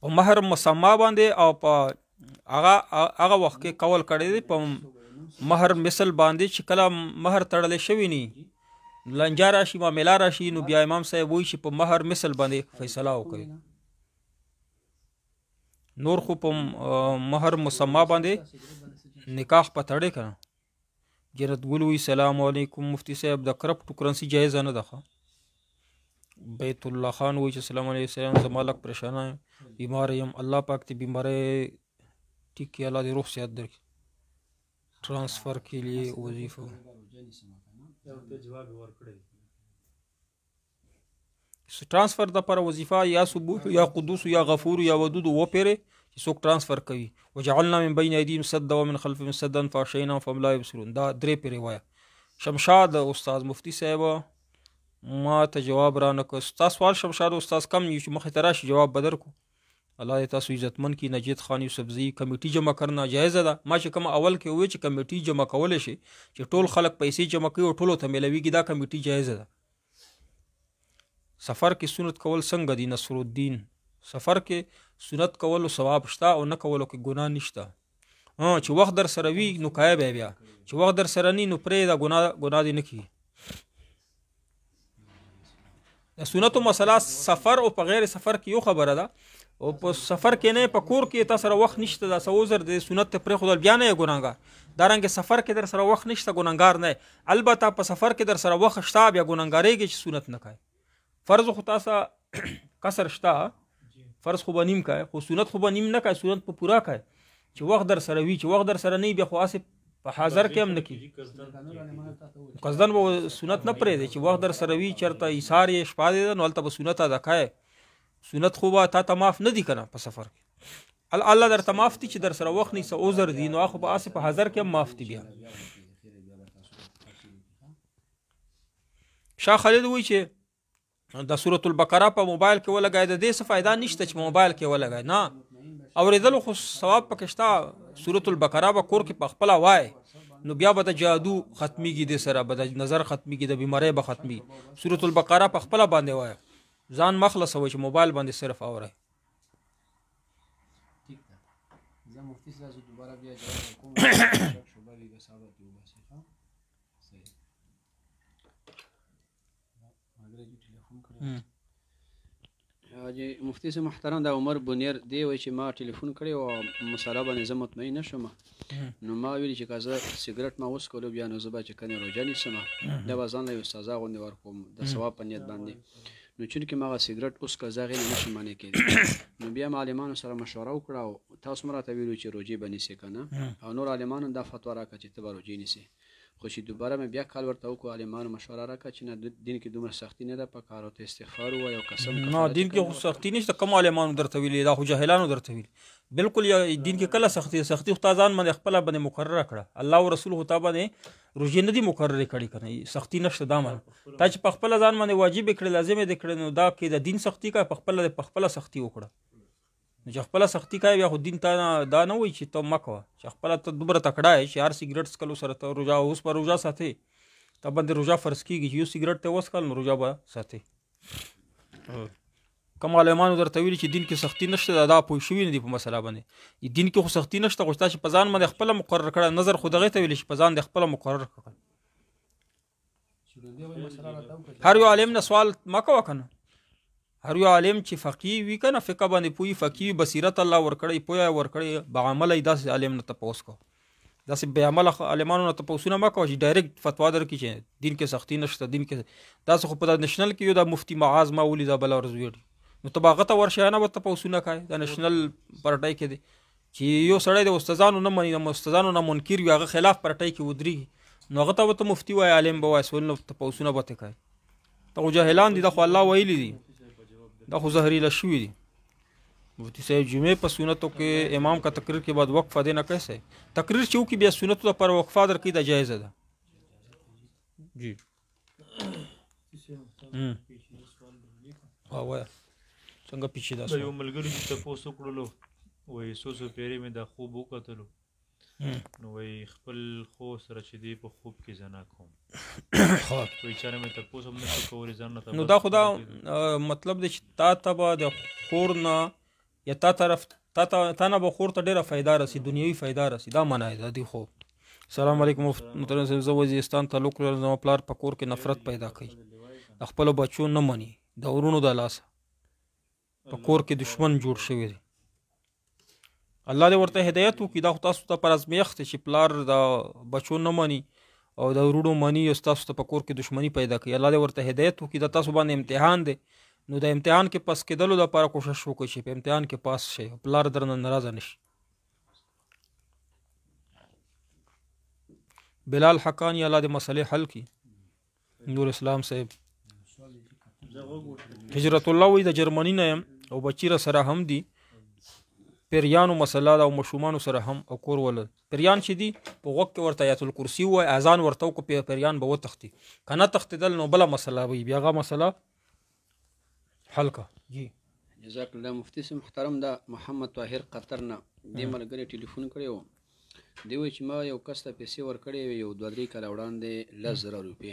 په مهر مسما باندې او په هغه وخت کې کول کړی دی په مهر مثل باندې چې کله مهر تړلی شوی نی لنجا راشي معامله راشي نو بیا امام صاحب وایي چې په مهر مثل باندې فیصله وکړي نور خو په مهر مسما باندې نکاح په تړی که نه جنت ګل وی سلام علیکم مفتی صاحب د کرپټو کرنسي جایزه نه ده بیت الله خان وی چې سلام علیکم السلام زما لږ پریشانه یم بیمار یم الله پاک تی بیماری ٹھیک کی اللہ دی روح صحت در ट्रांसफ़र के लिए वजीफ़ा ट्रांसफ़र द पर वजीफ़ा या सुबूह या कुदूस या गफूर या वदूद वो पेरे څوک ट्रांसफ़र کوي وجعلنا من بين ايديهم سدا ومن خلفهم سدا فاغشيناهم فهم لا يبصرون دا درې پیرې وایه شمشاد استاد مفتی صاحب ما ته جواب را نه کړ ستا سوال شمشاد استاد کم یو چې مخې ته راشي جواب بدر کو الله دې تاسو عزتمن کی نجید خان یوسفزی کمیټي جمع کرنا جایز ده ما چې کوم اول کې وې چې کمیټي جمع کول شي چې ټول خلک پیسې جمع کوي او ټولو ته ملويږي دا کمیټي جایز ده سفر کې سنت کول څنګه دي نصر الدین سفر کې سنت کول ثواب شته او نه کولو کې ګناه نشته چې وخت در سره وي نو کای بیا چې وخت در سره ني نو پرې دا ګناه دي نه کی سنت مسله سفر او په غیر سفر کې یو خبره ده او په سفر کې نه په کور کې تاسو سره وخت نشته دا سوزر د سنت پر خدای بیا نه ګناګار دارنګ سفر کې در سره وخت نشته ګناګار نه البته په سفر کې در سره وخت شته بیا ګناګاري کې سنت نه کوي فرض خو تاسو کسر شته فرض خو بنیم کوي خو سنت خو بنیم نه کوي سنت په پورا کوي چې وخت در سره وي چې وخت در سره نه بیا خو اسه په حاضر کې هم نه کی قصدن و سنت نه پرې دی چې وخت در سره وي چرته ایثار یې شپه دی نو البته به سنت ادا کوي سنت خو به تا معاف نه دي کنه په سفر کې الله در ته معاف دي چې در سره وخت نه سو عذر دي نو خو به اسه په حاضر کې هم معاف دي بیا شاه خالد وایي چې د سورۃ البقره په موبایل کې ولګای د دې څه فائدہ نشته چې موبایل کې ولګای نه اوریدل خو ثواب پکې شته سورۃ البقره به کور کې په خپل وای نو بیا به د جادو ختميږي د سره به د نظر ختميږي د بیماری به ختمي سورۃ البقره په خپل باندې وای ځان مخلص وای چې موبایل باندې صرف اورای ٹھیک ده زه مفتی صاحب دوباره بیا جواب کوم شوبه به ثابت یو بس ښه صحیح اگر یو ټلیفون کړی حاجی مفتی سے محترم دا عمر بنیر دی وای چې ما ټلیفون کړی او مسله باندې زه مطمئن نشم نو ما ویل چې کازه سیګریټ ما اوس کولو بیا نو زبا چې کنه روزه نیسم دا وزن له استاد غوندې ورکوم د ثواب په نیت باندې نو چې ما سیګریټ اوس کازه غیر نشم معنی کېږي نو بیا معلمانو سره مشوره وکړه تاسو مراته ویلو چې روزي بنې سي کنه او نور عالمانو دا فتوا راکړه چې ته روزي نیسي خو چې دوباره مې بیا کال ورته وکړو عالمانو مشوره راکړه چې نه دین کې دومره سختی نه ده په کار او ته استغفار وایي او قسم نه دین کې خو سختی نشته کوم عالمانو درته ویلي دا خو جاهلانو درته ویلي بالکل یا دین کې کله سختی خو ځان باندې خپل باندې مقرره کړه الله او رسول خو تا باندې روزي نه دي مقرره کړي کنه سختی نشته دا معنی تا چې په خپل ځان باندې واجب کړي لازم دي کړي نو دا کې د دین سختی کا په خپل سختی وکړه چې خپل سختی کوي بیا خو دین ته دا نه وایي چې ته مکوه چې خپل ته دومره تکړه یې چې هر سیګریټ څکلو سره ته روژه اوس په روژه ساتې ته باندې روژه فرض کېږي چې یو سیګریټ ته وڅکل نو روژه به ساتې کوم عالمانو درته ویلي چې دین کې سختی نشته دا پوه شوي نه دي په مسله باندې دین کې خو سختی نشته خو تا چې په ځان باندې خپله مقرر کړه نظر خو دغې ته ویلي چې په ځان دې خپله مقرر کړه هر یو عالم نه سوال مه کوه که نه هر یو عالم چې فقيه وي کنه فقه باندې پوي فقيه بصیرت الله ورکړي پویا ورکړي بعمل داسې عالم نه تپوس کو داسې بې عمل عالمانو نه تپوسونه مه کوه چې ډایرکټ فتوا درکړي چې دین کې سختی نشته دین کې داسې خو په نشنل کې یو د مفتي معاذ ما ولیده بله ورځ ویډیو نو ته به هغه ته ورشې نه به تپوسونه کوې د نشنل پارټۍ کې دی چې یو سړی د استادانو نه مني د استادانو نه منکر وي هغه خلاف پارټۍ کې ودرېږي نو هغه ته به ته مفتي وایې عالم به وایې سول نو تپوسونه به ته کوې ته خو جاهلان دي دا خو الله ویلي دي دا خو زهریلا شوي دي مفتی صاحب جمعې په سنتو کې امام کا تقریر کے بعد وقفه دینا کیسے تقریر چې وکړي بیا سنتو لپاره وقفه درکړي دا جایزه ده جی وایه څنګه پیچیده دا یو ملګري چې تپوس وکړلو وایي څو پیرې مې دا خوب وکتلو نو وایي خپل خو سره چې دی په خوب کې زنا کوم وایي چاره مې تپوس هم نشو کولی ځان نه نو دا خو دا مطلب دی چې تا ته به د خور نه یا تا طرف تا نه به خور ته ډېره فایده رسي، دنیوي فایده رسي. دا معنا ده دی. خو السلام علیکم محترم صاحب، زه وزیرستان تعلق لرم. زما پلار په کور کې نفرت پیدا کوي، د خپلو بچو نه مني، د ورونو د لاسه په کور کې دشمن جوړ شوی دی. الله دې ورته هدایت وکړي. دا خو تاسو ته پر ازمیښت چې پلار د بچو نه مني او د ورونو مني او تاسو ته په کور کې دشمني پیدا کوي. الله دې ورته هدایت وکړي. دا تاسو باندې امتحان دی، نو د امتحان کې پاس کېدلو لپاره کوشش وکړئ چې په امتحان کې پاس شئ، پلار درنه ناراضه نشي. بلال حقانی الله دې مسئلې حل کړي. نور اسلام صاحب هجرت الله وی د جرمني نه یم او بچی را سره هم دي، پیریانو مسله ده او مشومانو سره هم او کور ولل. پیریان چې دي په غوږ کې ورته آیت الکرسي وای، اذان ورته وکړو، پیریان به وتښتي. که نه تښتېدل نو بله مسله وي، بیا هغه مسله حل کا. جی جزاک الله. مفتی صاحب محترم، دا محمد طاهر قطر نه دې ملګري ټلیفون کړی و. دی وایي چې ما یو کس ته پیسې ورکړې وې یو 2-3 کاله وړاندې 10,000 روپۍ،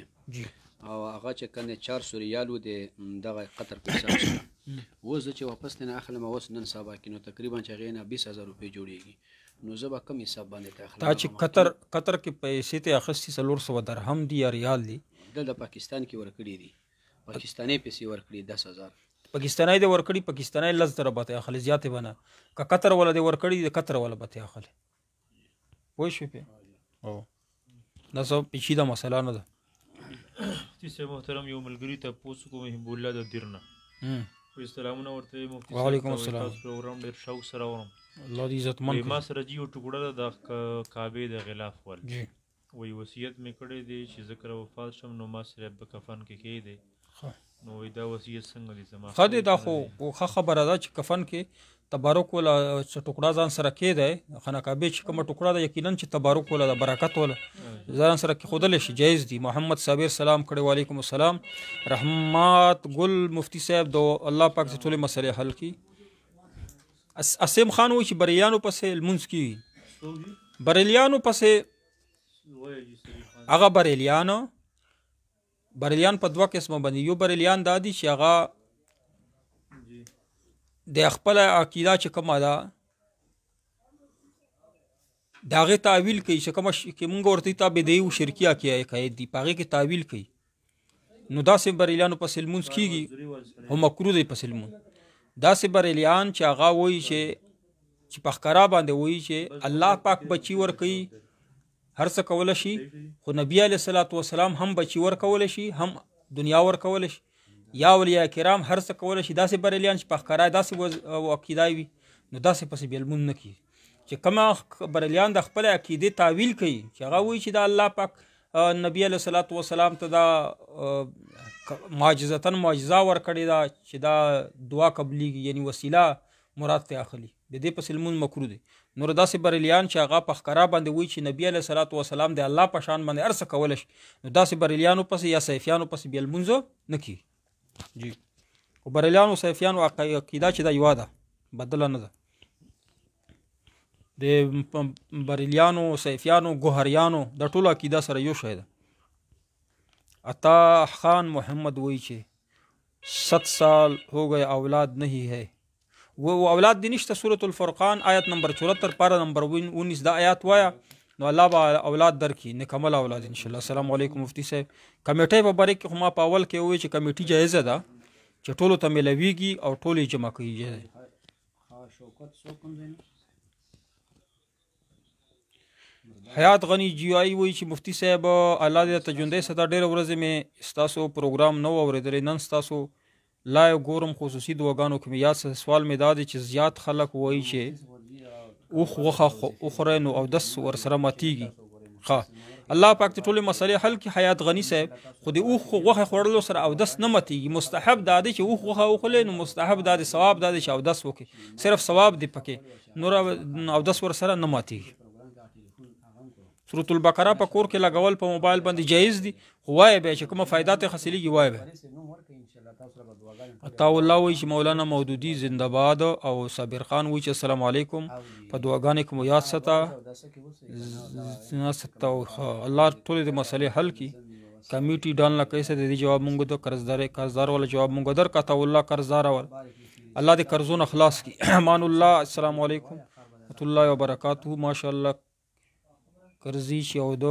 او هغه چې کنه 400 ریال و د دغه قطر په حساب سره. اوس زه چې واپس نه اخلم اوس نن سبا کې نو تقریبا چې هغې نه 20,000 روپۍ جوړېږي. نو زه به کم حساب باندې ته اخلم؟ تا چې قطر کې پیسې ته اخیستي 400 درهم دي یا ریال دي، دلته پاکستان کې ورکړي دي، پاکستاني پیسې ورکړي 10,000. پاکستاني دې ورکړي، پاکستاني 10,000 به ته اخلي، زیاتې به نه. که قطر والا دې ورکړي د قطر والا به ته اخلي. پوه شوې پې؟ دا څه پیچیده مسله نه ده. مفتي صاحب محترم، یو ملګري تپوس کوم حب الله د دیر نه وایي سلامونه ورته مفتي صاحب. وعلیکم السلام. پروګرام ډېر شوق سره اورم. الله دې عزتمن کړي. ما سره جي یو ټکړه ده د کعبې د غلاف ول. وایي وصیت مې کړی دی چې زه کله وفات شم نو ما سره په کفن کې کښېږدی. نو وایي دا وصیت څنګه دی زما؟ ښه دی، دا خو ښه خبره ده چې کفن کې تبارک ولا چې ټوکړه ځان سره کېدی، خانه کعبې چې کومه ټوکړه ده یقینا چې تبارک ولا د برکت ولا ځان سره کېښودلی شي، جایز دي. محمد صابر سلام کړی، وعلیکم السلام. رحمت ګل مفتی صاحب د الله پاک چې ټولې مسلې حل کړي. اسیم خان وایي چې بریلیانو پسې لمونځ کېږي. بریلیانو پسې هغه بریلیان په 2 قسمه باندې. یو بریلیان دا دي چې هغه د خپل عقیده چې کومه ده د هغې تعویل کوي، چې کومه کې مونږ ورته ته بدعي او شرکي عقاید دي په هغې کې تعویل کوي. نو داسې بریلیانو پسې لمونځ کېږي او مکروه دی پسې لمونځ. داسې بریلیان چې هغه وایي چې په ښکاره باندې وایي چې الله پاک بچي ورکوي، هر څه کولی شي، خو نبي علیه الصلاة والسلام هم بچي ورکولی شي، هم دنیا ورکولی شي، یا اولیاء کرام هر څه کولی شي. داسې بریلیان چې په ښکاره داسې عقیده وي نو داسې پسې بیا لمونځ نه کېږي. چې کومه بریلیان د خپل عقیدې تعویل کوي چې هغه وایي چې دا الله پاک نبي علیه الصلاة والسلام ته دا معجزتاً معجزه ورکړې ده چې دا دعا قبلیږي، یعنی وسیله مراد ته اخلي، د دې پسې لمونځ مکروه دی. نور داسې بریلیان چې هغه په ښکاره باندې وایي چې نبي علیه الصلاة والسلام د الله په شان باندې هر څه کولی شي، نو داسې بریلیانو پسې یا صیفیانو پسې بیا لمونځ نه کېږي. جی خو بریلیانو صیفیانو عقیده چې دا یوه ده، بدله نه ده. د بریلیانو صیفیانو ګوهریانو د ټولو عقیده سره یو شی ده. عطا خان محمد وایي چې 7 سال ہو گئے اولاد نہیں ہے، وہ اولاد دی نشته. سورة الفرقان آیت نمبر 74 پارا نمبر 19 دا آیات وایا نو الله به اولاد درکړي، نکمل اولاد انشاءالله. السلام علیکم مفتی صاحب. کمیټۍ په باره کې خو ما په اول کې ووایي چې کمیټي جایزه ده چې ټولو ته میلاویږي او ټول یې جمع کوي. حیات غنی جیوایی وایي چې مفتی صاحب الله دې ته ژوندی ساته، ډېره ورځې مې ستاسو پروګرام نه و اورېدلی، نن ستاسو لایو ګورم. خصوصي دعاګانو کې مې یاد سوال مې دا دی چې زیات خلک وایي چې اوښ غوښه وخورئ نو اودس ورسره ماتېږي. ښه الله پاک ته ټولې مسلې حل کړي. حیات غني صاحب خو د اوښ غوښې خوړلو سره اودس نه ماتېږي. مستحب دا دی چې اوښ غوښه وخورئ نو مستحب دا دی، ثواب دا دی چې اودس وکړي، صرف ثواب دی پکې، نور اودس ورسره نه ماتېږي. سورة البقره په کور کې لګول په موبایل باندې جایز دي، خو وایه بیا چې کومه فایده ته حاصلېږي وایه بیا. عطا الله وایي چې مولانا مودودي زنده باد، او صابر خان وایي چې السلام علیکم، په دعاګانې کې مو یاد ساته. الله ټولې د مسلې حل کړي. کمیټي ډالنا کیسه د دې جواب مونږ د قرضدار والا جواب مونږ درکړه. عطا الله قرضدار والا الله دې قرضونه خلاص کړي. امان الله. السلام علیکم ورحمۃ الله وبرکاتہ. ماشاءالله قرضی چې او د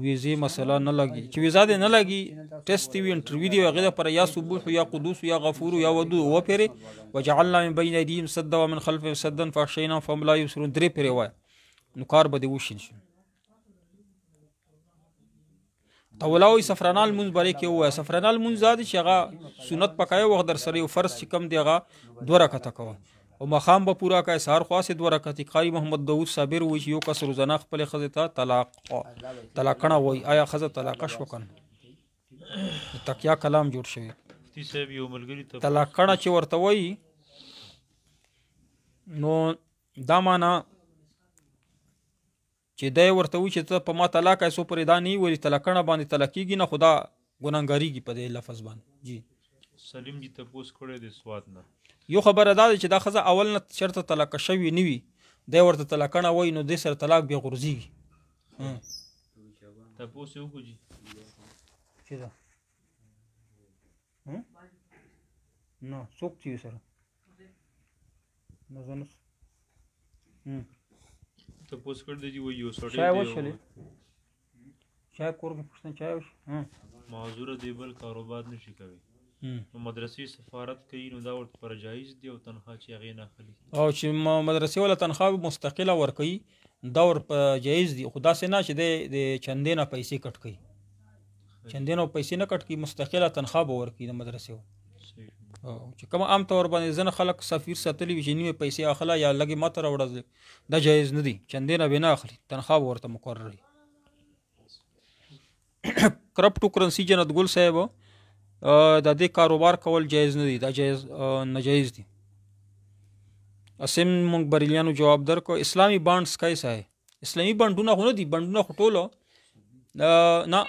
ویزې مسله نه لګي، چې ویزا دې نه لګي، ټیسټ وی انټرویو دی هغه لپاره یا سبوح یا قدوس یا غفور یا ودود و پیره وجعلنا من بین ایدیهم سدا ومن خلفهم سدا فاغشیناهم فهم لا یبصرون. درې پیره وای نو کار به دې وشي. تولاوی سفرانال منځ باندې کې وای سفرانال منځ زاد چې هغه سنت پکایو وخت در سره یو فرض چې کم دی هغه 2 رکعته کوه او مخام به پورا کای سار خاصه 2 رکعت. قاری محمد داوود صابر وای یو کس روزانه خپل خزه ته طلاقونه وای. آیا خزه طلاق شو کنه تکیا کلام جوړ شوی مفتی صاحب یو ملګری ته طلاقونه چې ورته وای نو دا معنا چې دای ورته وای چې ته په ما طلاق ایسو پرې دا نه ویل طلاقونه باندې طلاقیږي نه خدا ګناګاریږي په دې لفظ باندې. جی سلیم جی تپوس کړی د سواد نه یو خبره دا چې دا خزه اول نه شرط طلاق شوی نه وي دای ورته طلاقونه وای نو د سر طلاق به غورځيږي. تپوس یو کوجی چې دا نو څوک چې سره نه زنه تپوس کړ دی وای یو سړی چای وشلې چای کور کې پښتنه چای وش معذور دی بل کاروبار نشي کوي نو مدرسې سفارت کوي نو دا ورته پر جایز دی او تنخواه چې هغې نه اخلي او چې مدرسې والا تنخواه مستقله ورکوي دا ور په جایز دی. خو داسې نه چې د چندې نه پیسې کټ کوي، چندې نه پیسې نه کټ کوي، مستقله تنخواه به ورکوي د مدرسې. چې کوم عام طور باندې ځنه خلک سفیر ساتلی وي چې نیمه پیسې اخلا یا لګي ماته راوړل دا جایز نه دی. چندې نه به نه اخلي، تنخواه ورته مقرر وي. کرپټو کرنسي جنت ګل صاحب د دې کاروبار کول جایز نه دی، دا جایز ناجایز دی. اسیم مونږ بریلیانو جواب درکو. اسلامی بانډز کیسه ہے؟ اسلامی بانډونه خو نه دي، بانډونه خو ټولو نه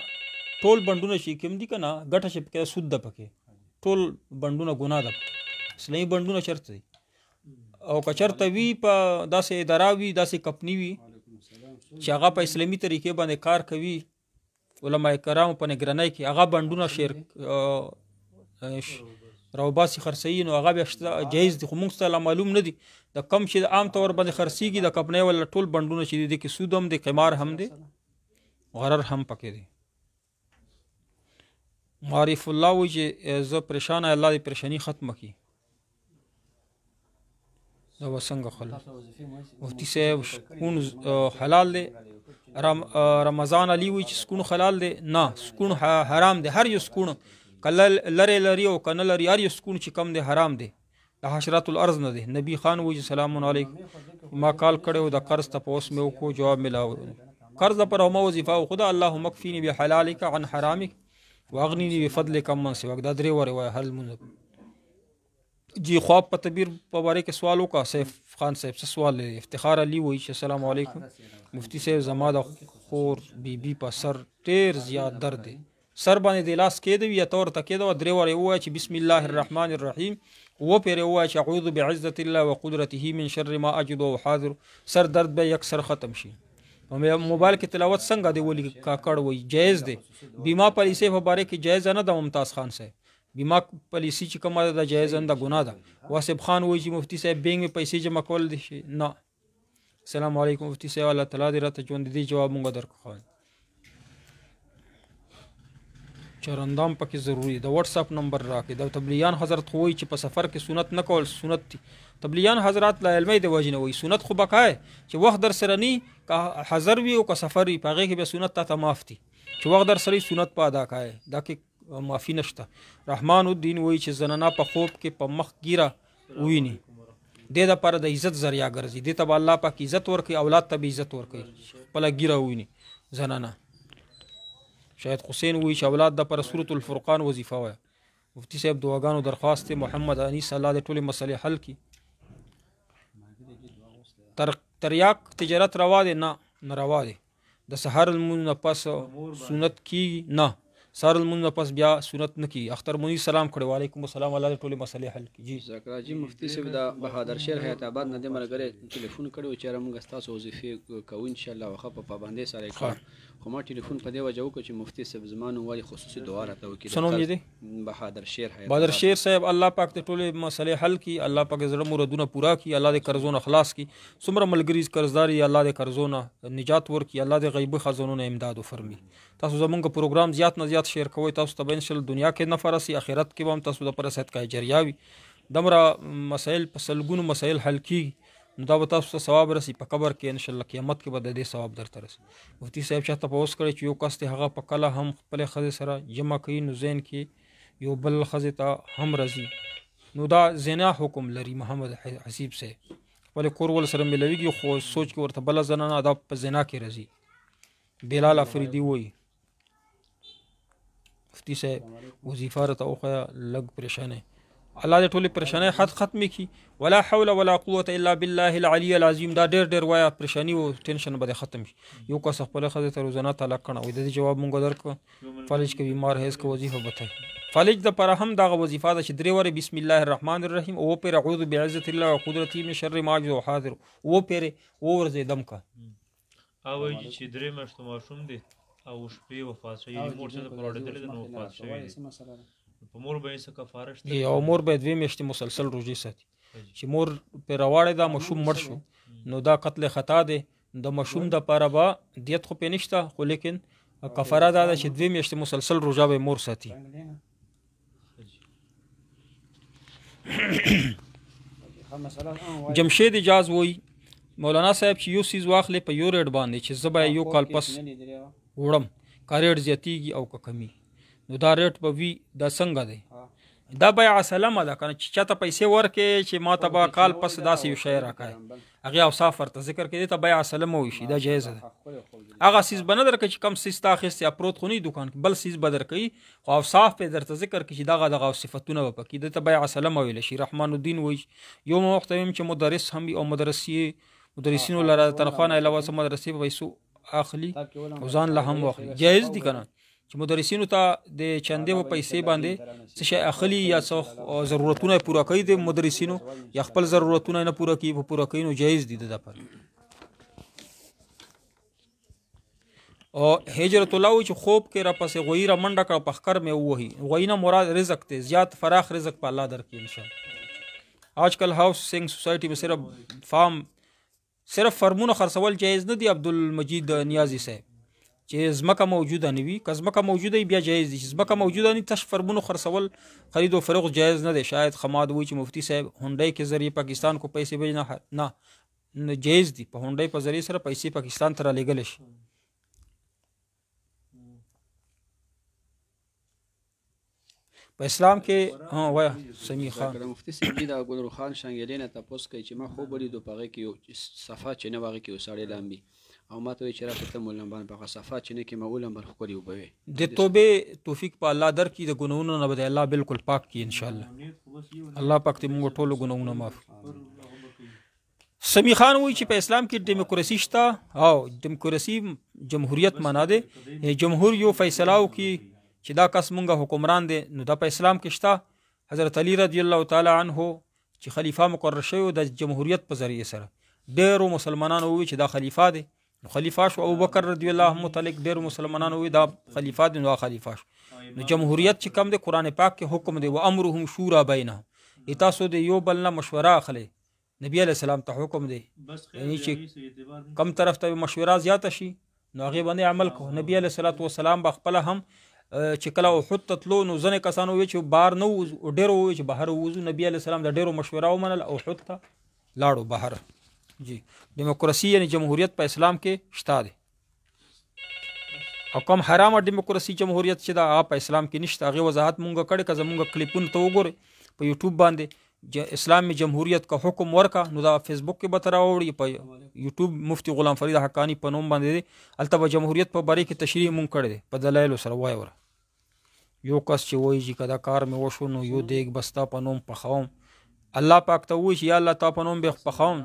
ټول بانډونه چې کوم دي کنه ګټه چې پکې سود ده پکې ټول بانډونه ګناه ده. اسلامی بانډونه چرته دي او که چرته وي په داسې اداره وي داسې کمپني وي چې هغه په اسلامي طریقې باندې کار کوي علماء کرام په نگرانۍ کې هغه بانډونه شیر راوباسي خرڅوي نو هغه بیا جایز دي. خو موږ ته معلوم نه دي د کم چې عام طور باندې خرڅېږي د کمپنۍ ولا ټول بانډونه چې دي کې سود هم دی، قمار هم دی، غرر هم پکې دی. معرف الله وایي چې زه پریشانه الله دې پریشانی ختمه کړي. دا به څنګه خلک مفتي صاحب سکون حلال دی، رمضان علی وی چې سکون حلال دی؟ نه، سکون حرام دی. هر یو سکون کله لری لري او کنه لري هر یو سکون چې کم دی حرام دی، د حشرات الارض نه دی. نبی خان وی چې سلام علیکم ما کال کړو د قرض تپوس مې وکړو جواب ملاو قرض پر هم وظیفه او خدا اللهم اکفینی بحلالک عن حرامک واغنینی بفضلک من سواک. دا درې وره هر مونږ جی خواب په تعبیر په باره کې سوال وکړه. سیف خان صاحب څه سوال لري؟ افتخار علی وایي چې السلام علیکم مفتی صاحب زما د خور بیبي په سر ډېر زیات درد دی، سر باندې د لاس کېده وي یا ته ورته کېده وه 3 وارې ووایه چې بسم الله الرحمن الرحیم، 2 پیرې ووایه چې اعوذ بعزة الله وقدرته من شر ما اجد وحاذر. سر درد به یکسر ختم شي. موبایل کې تلاوت څنګه دی ولی کاکړ وایي جایز دی. بیمه پالیسۍ په باره کې جایز نه ده ممتاز خان صاحب، بیمه پالیسی چې کومه ده جایز نه ده، ګناه ده. واسف خان وایي چې مفتی صاحب بینک میں پیسې جمع کول دي شي نه. السلام علیکم مفتی صاحب الله تعالی دې راته ژوند دې جواب مونږ درکړو. چرندام پکې ضروری د واتس اپ نمبر راکې. د تبلیغیان حضرت خو وایي چې په سفر کې سنت نه کول سنت دي. تبلیغیان حضرات لا علمي د وجه نه وایي سنت خو بقای چې وخت در سره نی که حضر وي او که سفر وي په هغې کې به سنت ته معاف دي چې وخت در سره سنت په ادا کای دا کې معافي نشته. رحمان الدین وایي چې زنانه په خوب کې په مخ ګیره وویني دې دپاره د عزت ذریعه ګرځي، دې ته به الله پاک عزت ورکوي، اولاد ته به عزت ورکوي. خپله ګیره وویني زنانه. شاید حسین وایي چې اولاد دپاره سورة الفرقان وظیفه وایه. مفتی صاحب دعاګانو درخواست دی. محمد انیس الله دې ټولې مسلې حل کړي. تریاک تجارت روا دی؟ نه، نه روا دی. د سحر لمونځ نه پس سنت کیږي؟ نه، سار المنځ پس بیا سنت نه کی. اختر منی سلام کړي وعلیکم السلام الله ټولې مسلې حل کی. جی زکراجی مفتی صاحب دا بهادر شیر حیات آباد نه د مرګره ټلیفون کړو چې موږ تاسو وظیفه کوو ان شاء الله واخه په پابندۍ سره کړو خو ما ټلیفون په دې وجه وکړ چې مفتی صاحب زمانو والی خصوصي دعا راته وکړي. سنوم یې دی بهادر شیر حیات بهادر شیر صاحب الله پاک ته ټولې مسلې حل کی. الله پاک زړه مرادونه پورا کی. الله دې قرضونه خلاص کی. څومره ملګری قرضداري الله دې قرضونه نجات ورکړي. الله دې غیبي خزانونو امداد وفرمي. تاسو زمونږ پروګرام زیات نه زیات شیر کوئ. تاسو ته به انشاءالله دنیا کې نفع رسي اخرت کې به هم تاسو دپاره صدقه جریه وي. دومره مسایل په سلګونو مسایل حل کیږي نو دا به تاسو ته ثواب رسي په قبر کې انشاءالله قیامت کې به د دې ثواب درته رسي. مفتي صاحب چاته تپوس کړی چې یو کس دی هغه په کله هم خپلې ښځې سره جمع کوي نو ذهن کې یو بل ښځې ته هم راځي نو دا زنا حکم لري. محمد حسیب صاحب خپلې کور ول سره ملویږي خو سوچ کې ورته بله زنانه دا په زنا کې راځي. بلال افریدي وایي مفتی صاحب وظیفه راته وښیه لږ پریشانه الله دې ټولې پریشانۍ حد ختمې کړي. ولا حول ولا قوة الا بالله العلي العظیم دا ډېر وایه پریشاني او ټینشن به دې ختم شي. یو کس خپله ښځې ته روزانه طلاق کړه وایي د دې جواب مونږ درکړه فالج کې بیمار حیض که وظیفه بتای فالج دپاره هم دغه وظیفه ده چې درې وارې بسم الله الرحمن الرحیم او پرې اعوذ بعزة الله وقدرته من شر ما اجد وحاذر او پرې وورځې دم کا. وایي چې درې میاشتو ماشوم دی او شپې وفات شوی مور څه په اورېدلې ده نو وفات شوی دی په مور به یې څه کفاره شته او مور به 2 میاشتې مسلسل روژې ساتي. چې مور پرې راواړې دا ماشوم مړ شو نو دا قتل خطا دی. د ماشوم دپاره به دیت خو پې نشته خو لیکن کفاره دا ده چې 2 میاشتې مسلسل روژه به مور ساتي. جمشید اجاز وایي مولانا صاحب چې یو سیز واخلې په یو ریټ باندې چې زه به یو کال پس وړم که ریټ زیاتیږي او که کمی نو دا ریټ به وي دا څنګه دی؟ دا بیع سلمه ده کنه چې چاته پیسې ورکې چې ما ته به کال پس داسې یو شی راکړی هغې اوصاف ورته ذکر کړي ته بیع سلمه وشي دا جایزه ده. هغه سیز به نه درکړي چې کم سیز تا اخیستی پروت خو نه دوکان کې بل سیز به درکوي خو اوصاف پې درته ذکر کړي چې دغه صفتونه به پکې دې ته بیع سلمه ویلی شي. رحمان الدین وایي یو وخت ویم چې مدرس هم وي او مدرسینو لره تنخوا نه علاوه څه مدرسې په پیسو اخلي او ځان له هم واخلي. جایز دي که نه چې مدرسینو ته د چندې په پیسې باندې څه شی اخلي یا څه ضرورتونه یې پوره کوي د مدرسینو یا خپل ضرورتونه یې نه پوره کوي په پوره کوي نو جایز دي د دپاره. او هجرت الله وایي چې خوب کې راپسې غویي را منډه کړه په ښکر مې ووهي. غویي نه مراد رزق دی زیات فراخ رزق په الله درکړي انشاءالله. آجکل هاؤسنګ سوسایټي میں صرف فرمونه خرڅول جایز نه دي. عبدالمجید نیازی صاحب چې ځمکه موجوده نه وي که ځمکه موجوده وي بیا جایز دي. چې ځمکه موجوده نه تش فرمونو خرڅول خرید و فروغ جایز نه دی. شاید خماد وایي چې مفتی صاحب هونډۍ کې ذریعه پاکستان کو پیسې بھیجنا نه جایز دي. په هونډۍ په ذریعه سره پیسې پاکستان ته رالیږلی شي. په اسلام کې وایه سمیع خان مفتی صاحب دا ګلرو خان شانګلې نه تپوس کوي چې ما خوب ولیدو په هغې کې یو صفا چینه وه هغې کې یو سړی لامبي او ما ته وایي چې راشه ته مولمبان په هغه صفا چینه کې ما ولمبل ښکلې اوبه وې. د توبې توفیق په الله درکړي د ګناهونو نه به د الله بالکل پاک کړي انشاءالله. الله پاک دې موږ ټولو ګناهونه معاف. سمیع خان وایي چې په اسلام کې ډیموکراسي شته او ډیموکراسي جمهوریت معنا دی جمهور یو فیصله وکړي چې دا کس مونږه حکمران دی نو دا په اسلام کې شته. حضرت علی رضی الله تعالی عنه چې خلیفه مقرر شوی د جمهوریت په ذریعه سره ډېرو مسلمانانو وویل چې دا خلیفه دی نو خلیفه شو. ابوبکر رضی الله متعلق ډېرو مسلمانانو وویل دا خلیفه دی نو دا خلیفه شو. نو جمهوریت چې کم دی قرآن پاک کې حکم دی و امرهم شورا بینهم تاسو د یو بل نه مشوره اخلئ. نبی علیه السلام ته حکم دی یعنی چې کم طرف ته مشوره زیاته شي نو هغې باندې عمل کوو. نبی علیه الصلاة والسلام به خپله هم چې کله احد ته تلو نو ځینې کسانو وویل چې بهر نه ووځو ډېرو وویل چې بهر ووځو. نبي علیه السلام د ډېرو مشوره ومنله او احد ته لاړو بهر. جی ډیموکراسي یعنی جمهوریت په اسلام کې شته دی او کوم حرامه ډیموکراسي جمهوریت چې دا هغه په اسلام کې نشته. هغې وضاحت مونږ کړې که زمونږ کلیپونو ته وګورئ په یوټیوب باندې اسلامي جمهوریت کا حکم ورکا نو دا فیسبوک کې به ته راوړي په یوټیوب مفتی غلام فرید حقانی په نوم باندې دی. هلته به جمهوریت په باره کې تشریح مونږ کړی دی په دلایلو سره. وایه وره یو کس چې وایي چې که دا کار مې وشو نو یو دیګ به ستا په نوم پخوم الله پاک ته وایي چې یا الله تا په نوم به پخوم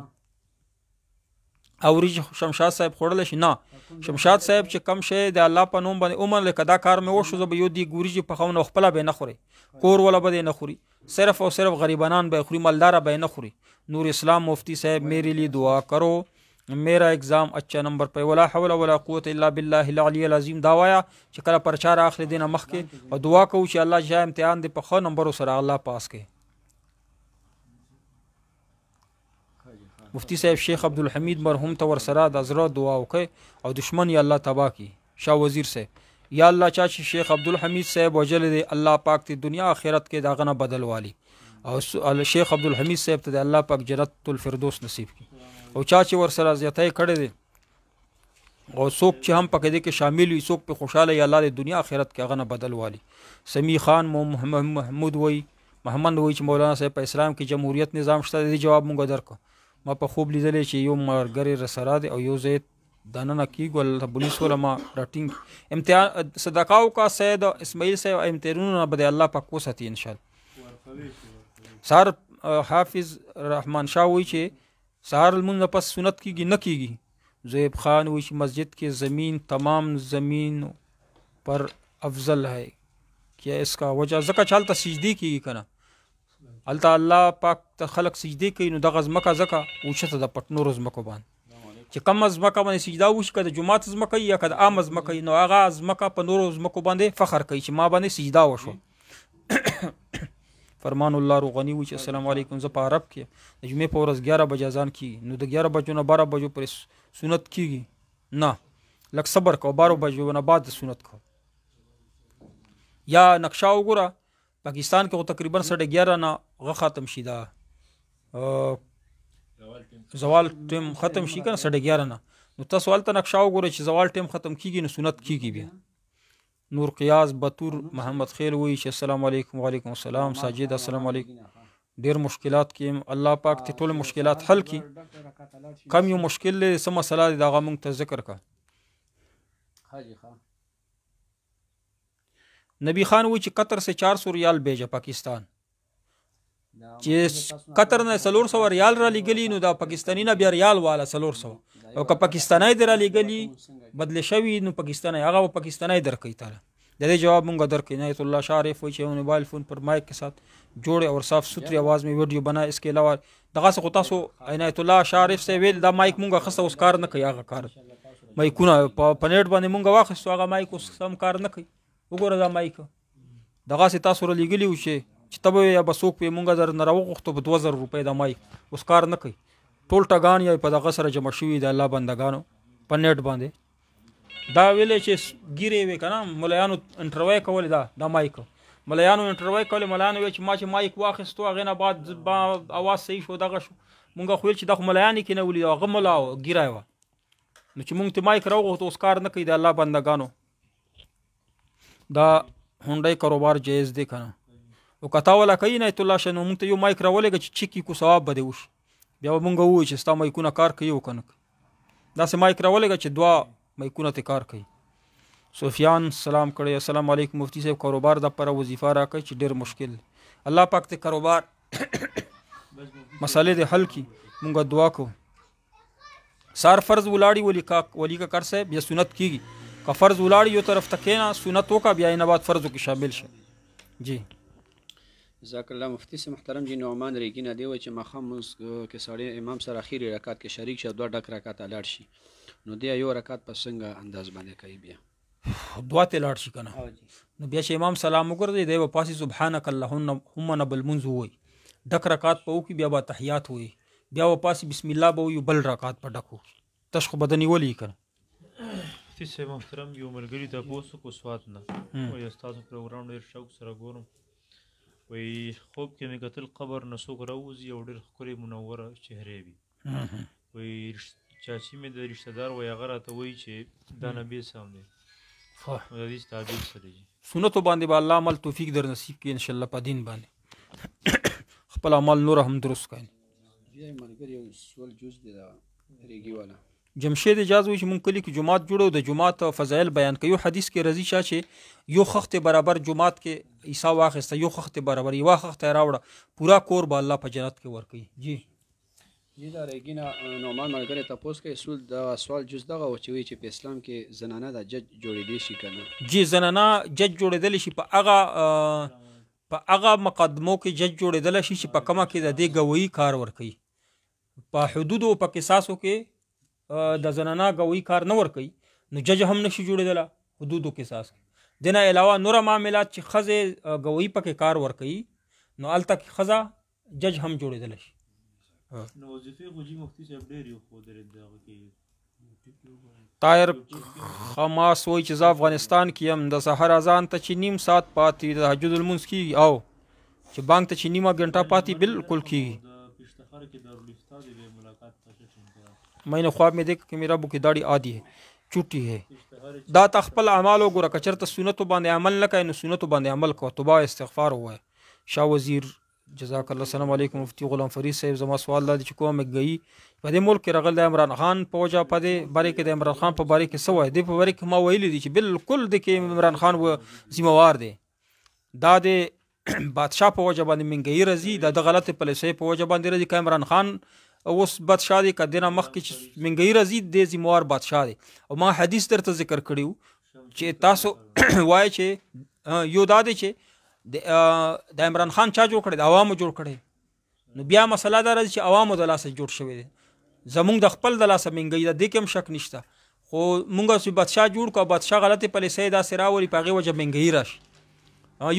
او وریجې شمشاد صاحب خوړلی شي نه شمشاد صاحب چې کم شی د الله په نوم باندې عمر لکه دا کار مې وشو زه به یو دی ګوري چې پخونه خپله به نه خوري کور ولا به نه خوري صرف اور صرف غریبانان به خوري مالدار به نه خوري نور اسلام مفتی صاحب میرے لیے دعا کرو میرا एग्ज़ाम अच्छा नंबर पे वला हौला वला क़ुव्वत इल्ला बिल्लाहि العلی العظیم دا وایا چې کله پرچار اخلي دینه مخکې او دعا کوو چې الله جا امتحان دې په ښه نمبر سره الله پاس کړي. مفتی صاحب شیخ عبدالحمید مرحوم ته ورسره د زړه دعا وکړي او دشمن یې الله تباه کړي. شاه وزیر صاحب یا الله چا چې شیخ عبدالحمید صاحب وجل دی الله پاک ته دنیا آخرت کې داغه نه بدل والی او شیخ عبدالحمید صاحب ته الله پاک جنت الفردوس نصیب کړي او چا چې ورسره زیاتای کړی دی او څوک چې هم پکې دی کې شامل وي څوک په خوشاله یا الله د دنیا آخرت کې هغه نه بدل والی. سمی خان محمود وی محمد وی چې مولانا صاحب په اسلام کې جمهوریت نظام شته دی جواب مونږ درکو ما په خوب لیدلې چې یو مرګري رسره دی او یو زید دانه کیږي ول پولیس ولما راټینګ امتحان صدقاو کا سید اسماعیل صاحب امتحانونه بده الله پاک کو ساتي ان شاء الله. سار حافظ رحمان شاه وی چې سهار المن پس سنت کیږي نه کیږي. زیب خان وی چې مسجد کے زمین تمام زمین پر افضل ہے کیا اس کا وجہ زکه چالت سجدی کیږي کنه التا الله پاک ته خلق سجدی کوي نو دغه زمکه زکه اوچته د پټنو زمکه باندې چې کم زمکه باندې سجدا وش کده جمعه زمکه یا کده عام زمکه نو هغه زمکه په نورو زمکو باندې فخر کوي چې ما باندې سجدا وشو. فرمان الله روغنی وی چې السلام علیکم زه په عرب کې د جمعې په ورځ 11 بجې اذان کیږي نو د 11 بجو نه 12 بجو پر سنت کیږي نه لک صبر کو 12 بجو نه بعد سنت کو یا نقشہ وګوره پاکستان کې تقریبا 11:30 نه غ ختم شي دا زوال ټیم ختم شي کنه 11:30 نه نو تاسو ولته نقشہ وګوره چې زوال ټیم ختم کیږي نو سنت کیږي بیا. نور قیاس بطور محمد خیر وی چې السلام علیکم وعلیکم السلام ساجد السلام علیکم ډیر مشکلات کې الله پاک ته ټول مشکلات حل کړي کم یو مشکل له سم مسله دا غو ته ذکر کا. نبی خان وی چې قطر سے 400 ریال بھیجا پاکستان چې قطر نه 300 ریال را لګلی نو دا پاکستانی نه بیا ریال والا 300 او که پاکستانی در لګلی بدل شوی نو پاکستانی هغه پاکستانی درکې تعالی د دې جواب مونږ درکې عنایت الله شارف وی چې موبایل فون پر مایک के साथ जोड़े और साफ सुथरी आवाज में वीडियो बना. इसके अलावा دغه څه تاسو عنایت الله شارف سے ویل دا مایک مونږه خسته اوس کار نه کوي هغه کار مایکونه په نیټ باندې مونږه واخستو هغه مایک اوس سم کار نه کوي وګوره دا مایک دغه څه تاسو را لګلی و چې تبه یا بسوک په مونږه در نه راوغختو په 2000 روپۍ دا مایک اوس کار نه کوي ټول ټاګان یا په دغه سره جمع شوي د الله بندگانو په نیټ باندې دا ویلې چې ګیرې وې کنه ملایانو انټرویو کول دا مایک ملایانو انټرویو کول ملایانو چې ما چې مایک واخستو هغه نه بعد اواز صحیح شو دغه شو مونږ خو چې د ملایانی کې نه ولې هغه ملاو ګیرای و نو چې مونږ ته مایک راوغوت اوس کار نه کوي د الله بندگانو دا هونډای کاروبار جایز دی کنه او کتا ولا کوي نه ته الله شنو مونږ ته یو مایک راولېږي چې چکی کو ثواب بده وش بیا مونږ وو چې ستا مایکونه کار کوي وکنه دا سه مایک راولېږي چې دوا مایکونه ته کار کوي. سفیان سلام کړی السلام علیکم مفتی صاحب کاروبار د پر وظیفه راکړي چې ډیر مشکل الله پاک ته کاروبار مسالې د حل کی مونږ دعا کو. سار فرض ولاړی ولی کا کر صاحب یا سنت کیږي کا فرض ولاړی یو طرف تکې نه سنت وکا بیا نه بعد فرضو کې شامل شه جی. جزاک الله مفتی سے محترم جی نعمان ریګینه دی و چې مخام کې سړی امام سره اخیری رکعت کې شریک شه دوه ډک رکعت لاړ شي نو دی یو رکعت په څنګه انداز باندې کوي بیا دعا ته لاړ شي کنه نو بیا چې امام سلام وګرځي دی و پاسي سبحانك اللهم نبل منذ وي ډک رکعت په وکي بیا به تحیات وي بیا و پاسي بسم الله به وي بل رکعت په ډکو تشخ بدني ولي کنه تاسو محترم یو ملګری ته پوسو کو سوات نه او استاد پروګرام ډیر شوق سره ګورم وی خوب کې مې قتل قبر نسوک راوځي او ډېر ښکلې منوره چهرې وي وی چاچی مې د رشتہ دار وی هغه راته وایي چې دا نبی سم دی د دې تعبیر څه دی سنتو باندې به الله عمل توفیق در نصیب کړي انشاءالله په دین باندې خپل عمل نور هم درست کړي. بیا ملګری یو سوال جز دی دا ریګي والا جمشید اجازه وي چې مونږ کلی کې جماعت جوړو د جماعت فضایل بیان کوي حدیث کې رضی شاه چې یو خخت برابر جماعت کې عیسی واخسته یو خخت برابر یو خخت راوړه پورا کور به الله په جنت کې ورکړي جی. دې دا ریګینا نومان ملګری تپوس کوي سوال جز دغه و چې وایي چې په اسلام کې زنانه د جج جوړېدی شي که نه؟ جی زنانه جج جوړېدلی شي په هغه مقدمو کې جج جوړېدلی شي چې په کومه کې د دې ګویي کار ورکوي. په حدودو په قصاصو کې د زنانه ګویي کار نه ورکوي نو جج هم نشي جوړېدلی حدودو قصاص کې. دې نه علاوه نوره معاملات چې ښځې ګویي پکې کار ورکوي نو هلته کې ښځه جج هم جوړېدلی شي. نو وظیفې خو جي مفتي صاحب ډېرې وښودلې دغه کې طاهر خماس وایي چې زه افغانستان کې یم د سحر اذان ته چې نیم ساعت پاتې د تهجد لمونځ کېږي او چې بانک ته چې نیمه ګنټه پاتې بالکل کېږي. میں نے خواب میں دیکھا کہ میرا رب کی داڑھی آدھی ہے چوٹی ہے. دا تا خپل اعمال وګوره که چېرته سنتو باندې عمل نه کوې نو سنتو باندې عمل کوه توبه استغفار ووایه. شاه وزیر جزاک الله. السلام علیکم مفتی غلام فرید صاحب زما سوال دا دی چې کومه گئی په دې ملک کې راغلی د عمران خان په وجه په دې باره کې د عمران خان په باره کې څه وایي؟ دې په باره کې ما ویلي دي چې بالکل د کې عمران خان ذمہوار دی. دا د بادشاه په وجه باندې منګیي راځي دا د غلطې پالیسۍ په وجه باندې راځي که عمران خان اوس بادشاه دی که دې نه مخکې چې منګیي راځي د ذمہوار بادشاه دی. او ما حدیث درته ذکر کړی و چې تاسو وایي چې یو دا دی چې د عمران خان چا جوړ کړی د عوامو جوړ کړی نو بیا مسله دا راځي چې عوامو د لاسه جوړ شوی دی زمونږ د خپل د لاسه منګیي ده دې کې هم شک نشته خو مونږ چې بادشاه جوړ کړو بادشاه غلطې پالیسۍ داسې راولي په هغې وجه منګیي راشي.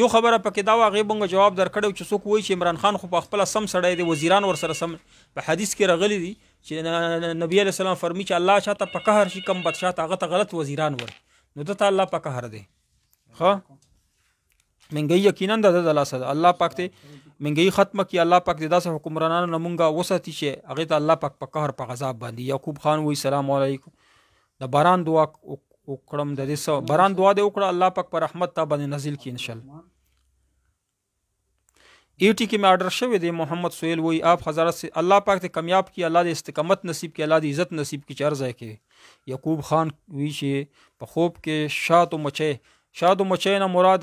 یو خبره پکې دا و هغې مونږ جواب درکړی چې څوک وایي چې عمران خان خو په خپله سم سړی دی وزیران ورسره سم په حدیث کې راغلی دي چې نبي علیه السلام فرمي چې الله چاته په قهر شي کم بادشاه ته هغه ته غلط وزیران ورکړي نو ده ته الله په قهر دی. ښه منګیي یقینا د لاسه ده الله پاک ته منګیي ختمه کړي. الله پاک دې داسې حکمرانانو نه مونږ وساتي چې هغې ته الله پاک په قهر په غضب باندې. یعقوب خان وایي سلام علیکم د باران دعا وکړم د دې باران دعا دې وکړه الله پاک په رحمت تا باندې نازل کړي انشاءالله. ایٹی کې مې آرڈر شوی دی. محمد سہیل وایي آپ حضرت سے اللہ پاک ته کامیاب کړي الله دې استقامت نصیب کړي الله دې عزت نصیب کړي چې هر ځای کې. یعقوب خان وایي چې په خوب کې شات و مچۍ نه مراد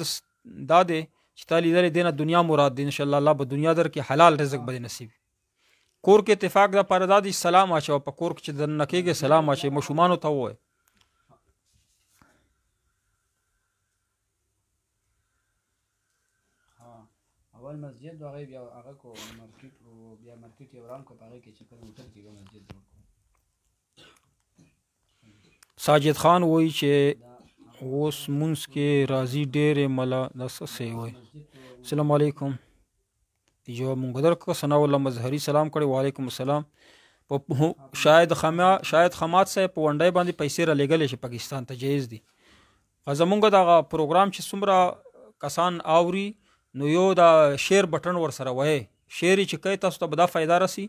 دا دی چې تا لیدلې دی نه دنیا مراد دی انشاءالله الله به دنیا در کې حلال رزق به دې نصیب. کور کې اتفاق دپاره دا دی سلام اچوه په کور کې چې دننه کېږې سلام اچوئ ماشومانو ته ووایه. اول مسجد هغه بیا هغه کو مارکیټ او بیا مارکیټ یې وران کو په هغې کې چې کله هوټل کې مسجد جوړ کړو. ساجد خان وایي چې اوس مونځ کې راځي ډېرې ملا دا څه شی وایي. السلام علیکم جواب مونږ درکړه. ثناء الله مظهري سلام کړی وعلیکم السلام. شاید خماد صاحب په ونډۍ باندې پیسې را لېږلی شي پاکستان ته جایز دي. زمونږ دغه پروګرام چې څومره کسان اوري نو یو دا شیر بټن ورسره وایي شیر چې کوي تاسو ته به دا فایده رسي.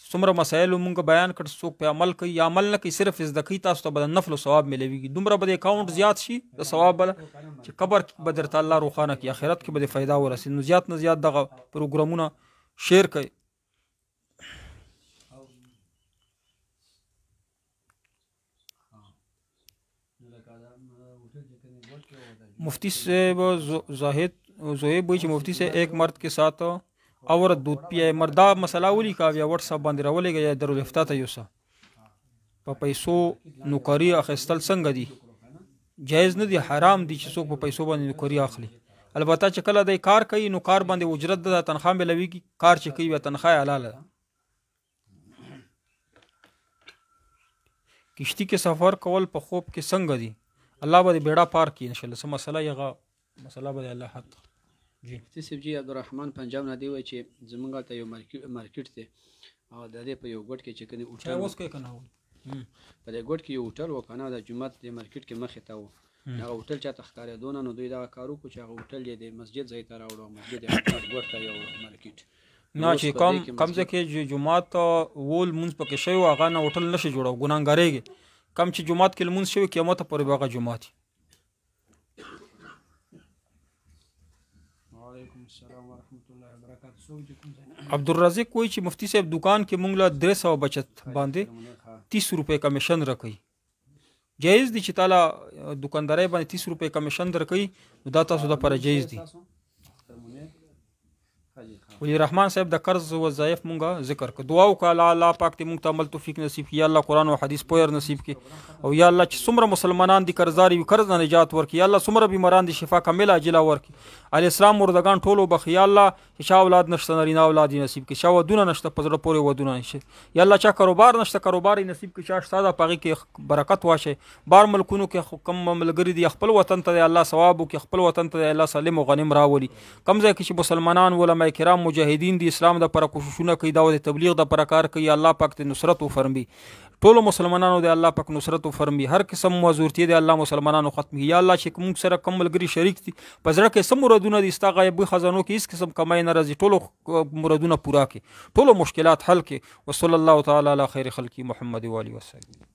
څومره مسایل مونږ بیان کړ څوک په عمل کوي یا عمل نه کوي صرف زده کوي تاسو ته به د نفل و ثواب میلویږي دومره به د اکاونټ زیات شي د ثواب بله چې قبر کې به درته الله روښانه کړي آخرت کې به د فایده ورسي. نو زیات نه زیات دغه پروګرامونه شیر کوي. مفتی صاحب زاہد زہیب وایي چې مفتی صاحب ایک مرد کے ساتھ عورت دودھ پیه مردا مسله ولیکه بیا وټساپ باندې راولېږه یا دارالافتا ته یوسه په پیسو نوکري اخیستل څنګه دي جایز نه دي حرام دي چې څوک په پیسو باندې نوکري اخلي. البته چې کله دی کار کوي نو کار باندې اجرت ده تنخواه میلویږي کار چې کوي بیا تنخواه حلاله ده. کشتی کې سفر کول په خوب کې څنګه دي الله به دې بیړه پار کړي انشاءالله. څه مسله هغه مسله به الله حق جی مفتی صاحب جی عبدالرحمن پنجاب نه دی وایي چې زمونږ ته یو مارکیټ دی او د دې په یو ګوټ کې چې کوم هوټل اوس کوي کنه په دې ګوټ کې یو هوټل و کنه د جومات د مارکیټ کې مخې ته و هغه هوټل چاته ښکارېدو نه نو دوی دغه کار وکړو چې هغه هوټل یې د مسجد ځای ته راوړو مسجد یې ګوټ ته یو مارکیټ نه چې کم ځای کې جومات وول مونځ پکې شوی و هغه نه هوټل نشي جوړو ګناهګارېږي کم چې جومات کې لمونځ شوی قیامت پورې به هغه جومات. عبدالرزاق وایي چې مفتی صاحب دکان کې مونږ له 300 بچت باندې 30 روپۍ کمیشن راکوي جایز دي چې تعالی دکاندارۍ باندې 30 روپۍ کمیشن درکوي نو دا تاسو دپاره جایز دي. ولی رحمان صاحب د قرض وظایف مونږه ذکر کړ. دعا وکړه الله پاک دې مونږ ته عمل توفیق نصیب کړي، یا الله قرآن او حدیث پوهر نصیب کړي، او یا الله چې څومره مسلمانان دي قرضدار وي قرض نه نجات ورکړي، یا الله څومره بیماران دي شفا کامله عاجله ورکړي، علی اسلام مردگان ټولو بخي، یا الله چې چا اولاد نشته نارینه اولاد نصیب کړي، چا ودونه نشته په زړه پورې ودونه نشته، یا الله چا کاروبار نشته کاروبار نصیب کړي، چا شته په هغې کې برکت واچي، بار ملکونو کې کم ملګري دي خپل وطن ته الله ثواب وکړي، خپل وطن ته الله سالم او غنیم راولي، کم ځای کې چې مسلمانان علماء کرام مجاهدین دي اسلام د پر کوششونه کوي، دعوت تبلیغ د پر کار کوي، الله پاک ته نصرت وفرمي، ټولو مسلمانانو د الله پاک نصرت وفرمي، هر قسم معذورتي د الله مسلمانانو ختمي، یا الله چې موږ سره کم ملګري شریک دي په زړه کې سم مرادونه دي ستا غیبي خزانو کې هیڅ قسم کمای نه راځي، ټولو مرادونه پوره کړي، ټولو مشکلات حل کړي. وصلی الله تعالی علی خیر خلقی محمد و آله وصحبه.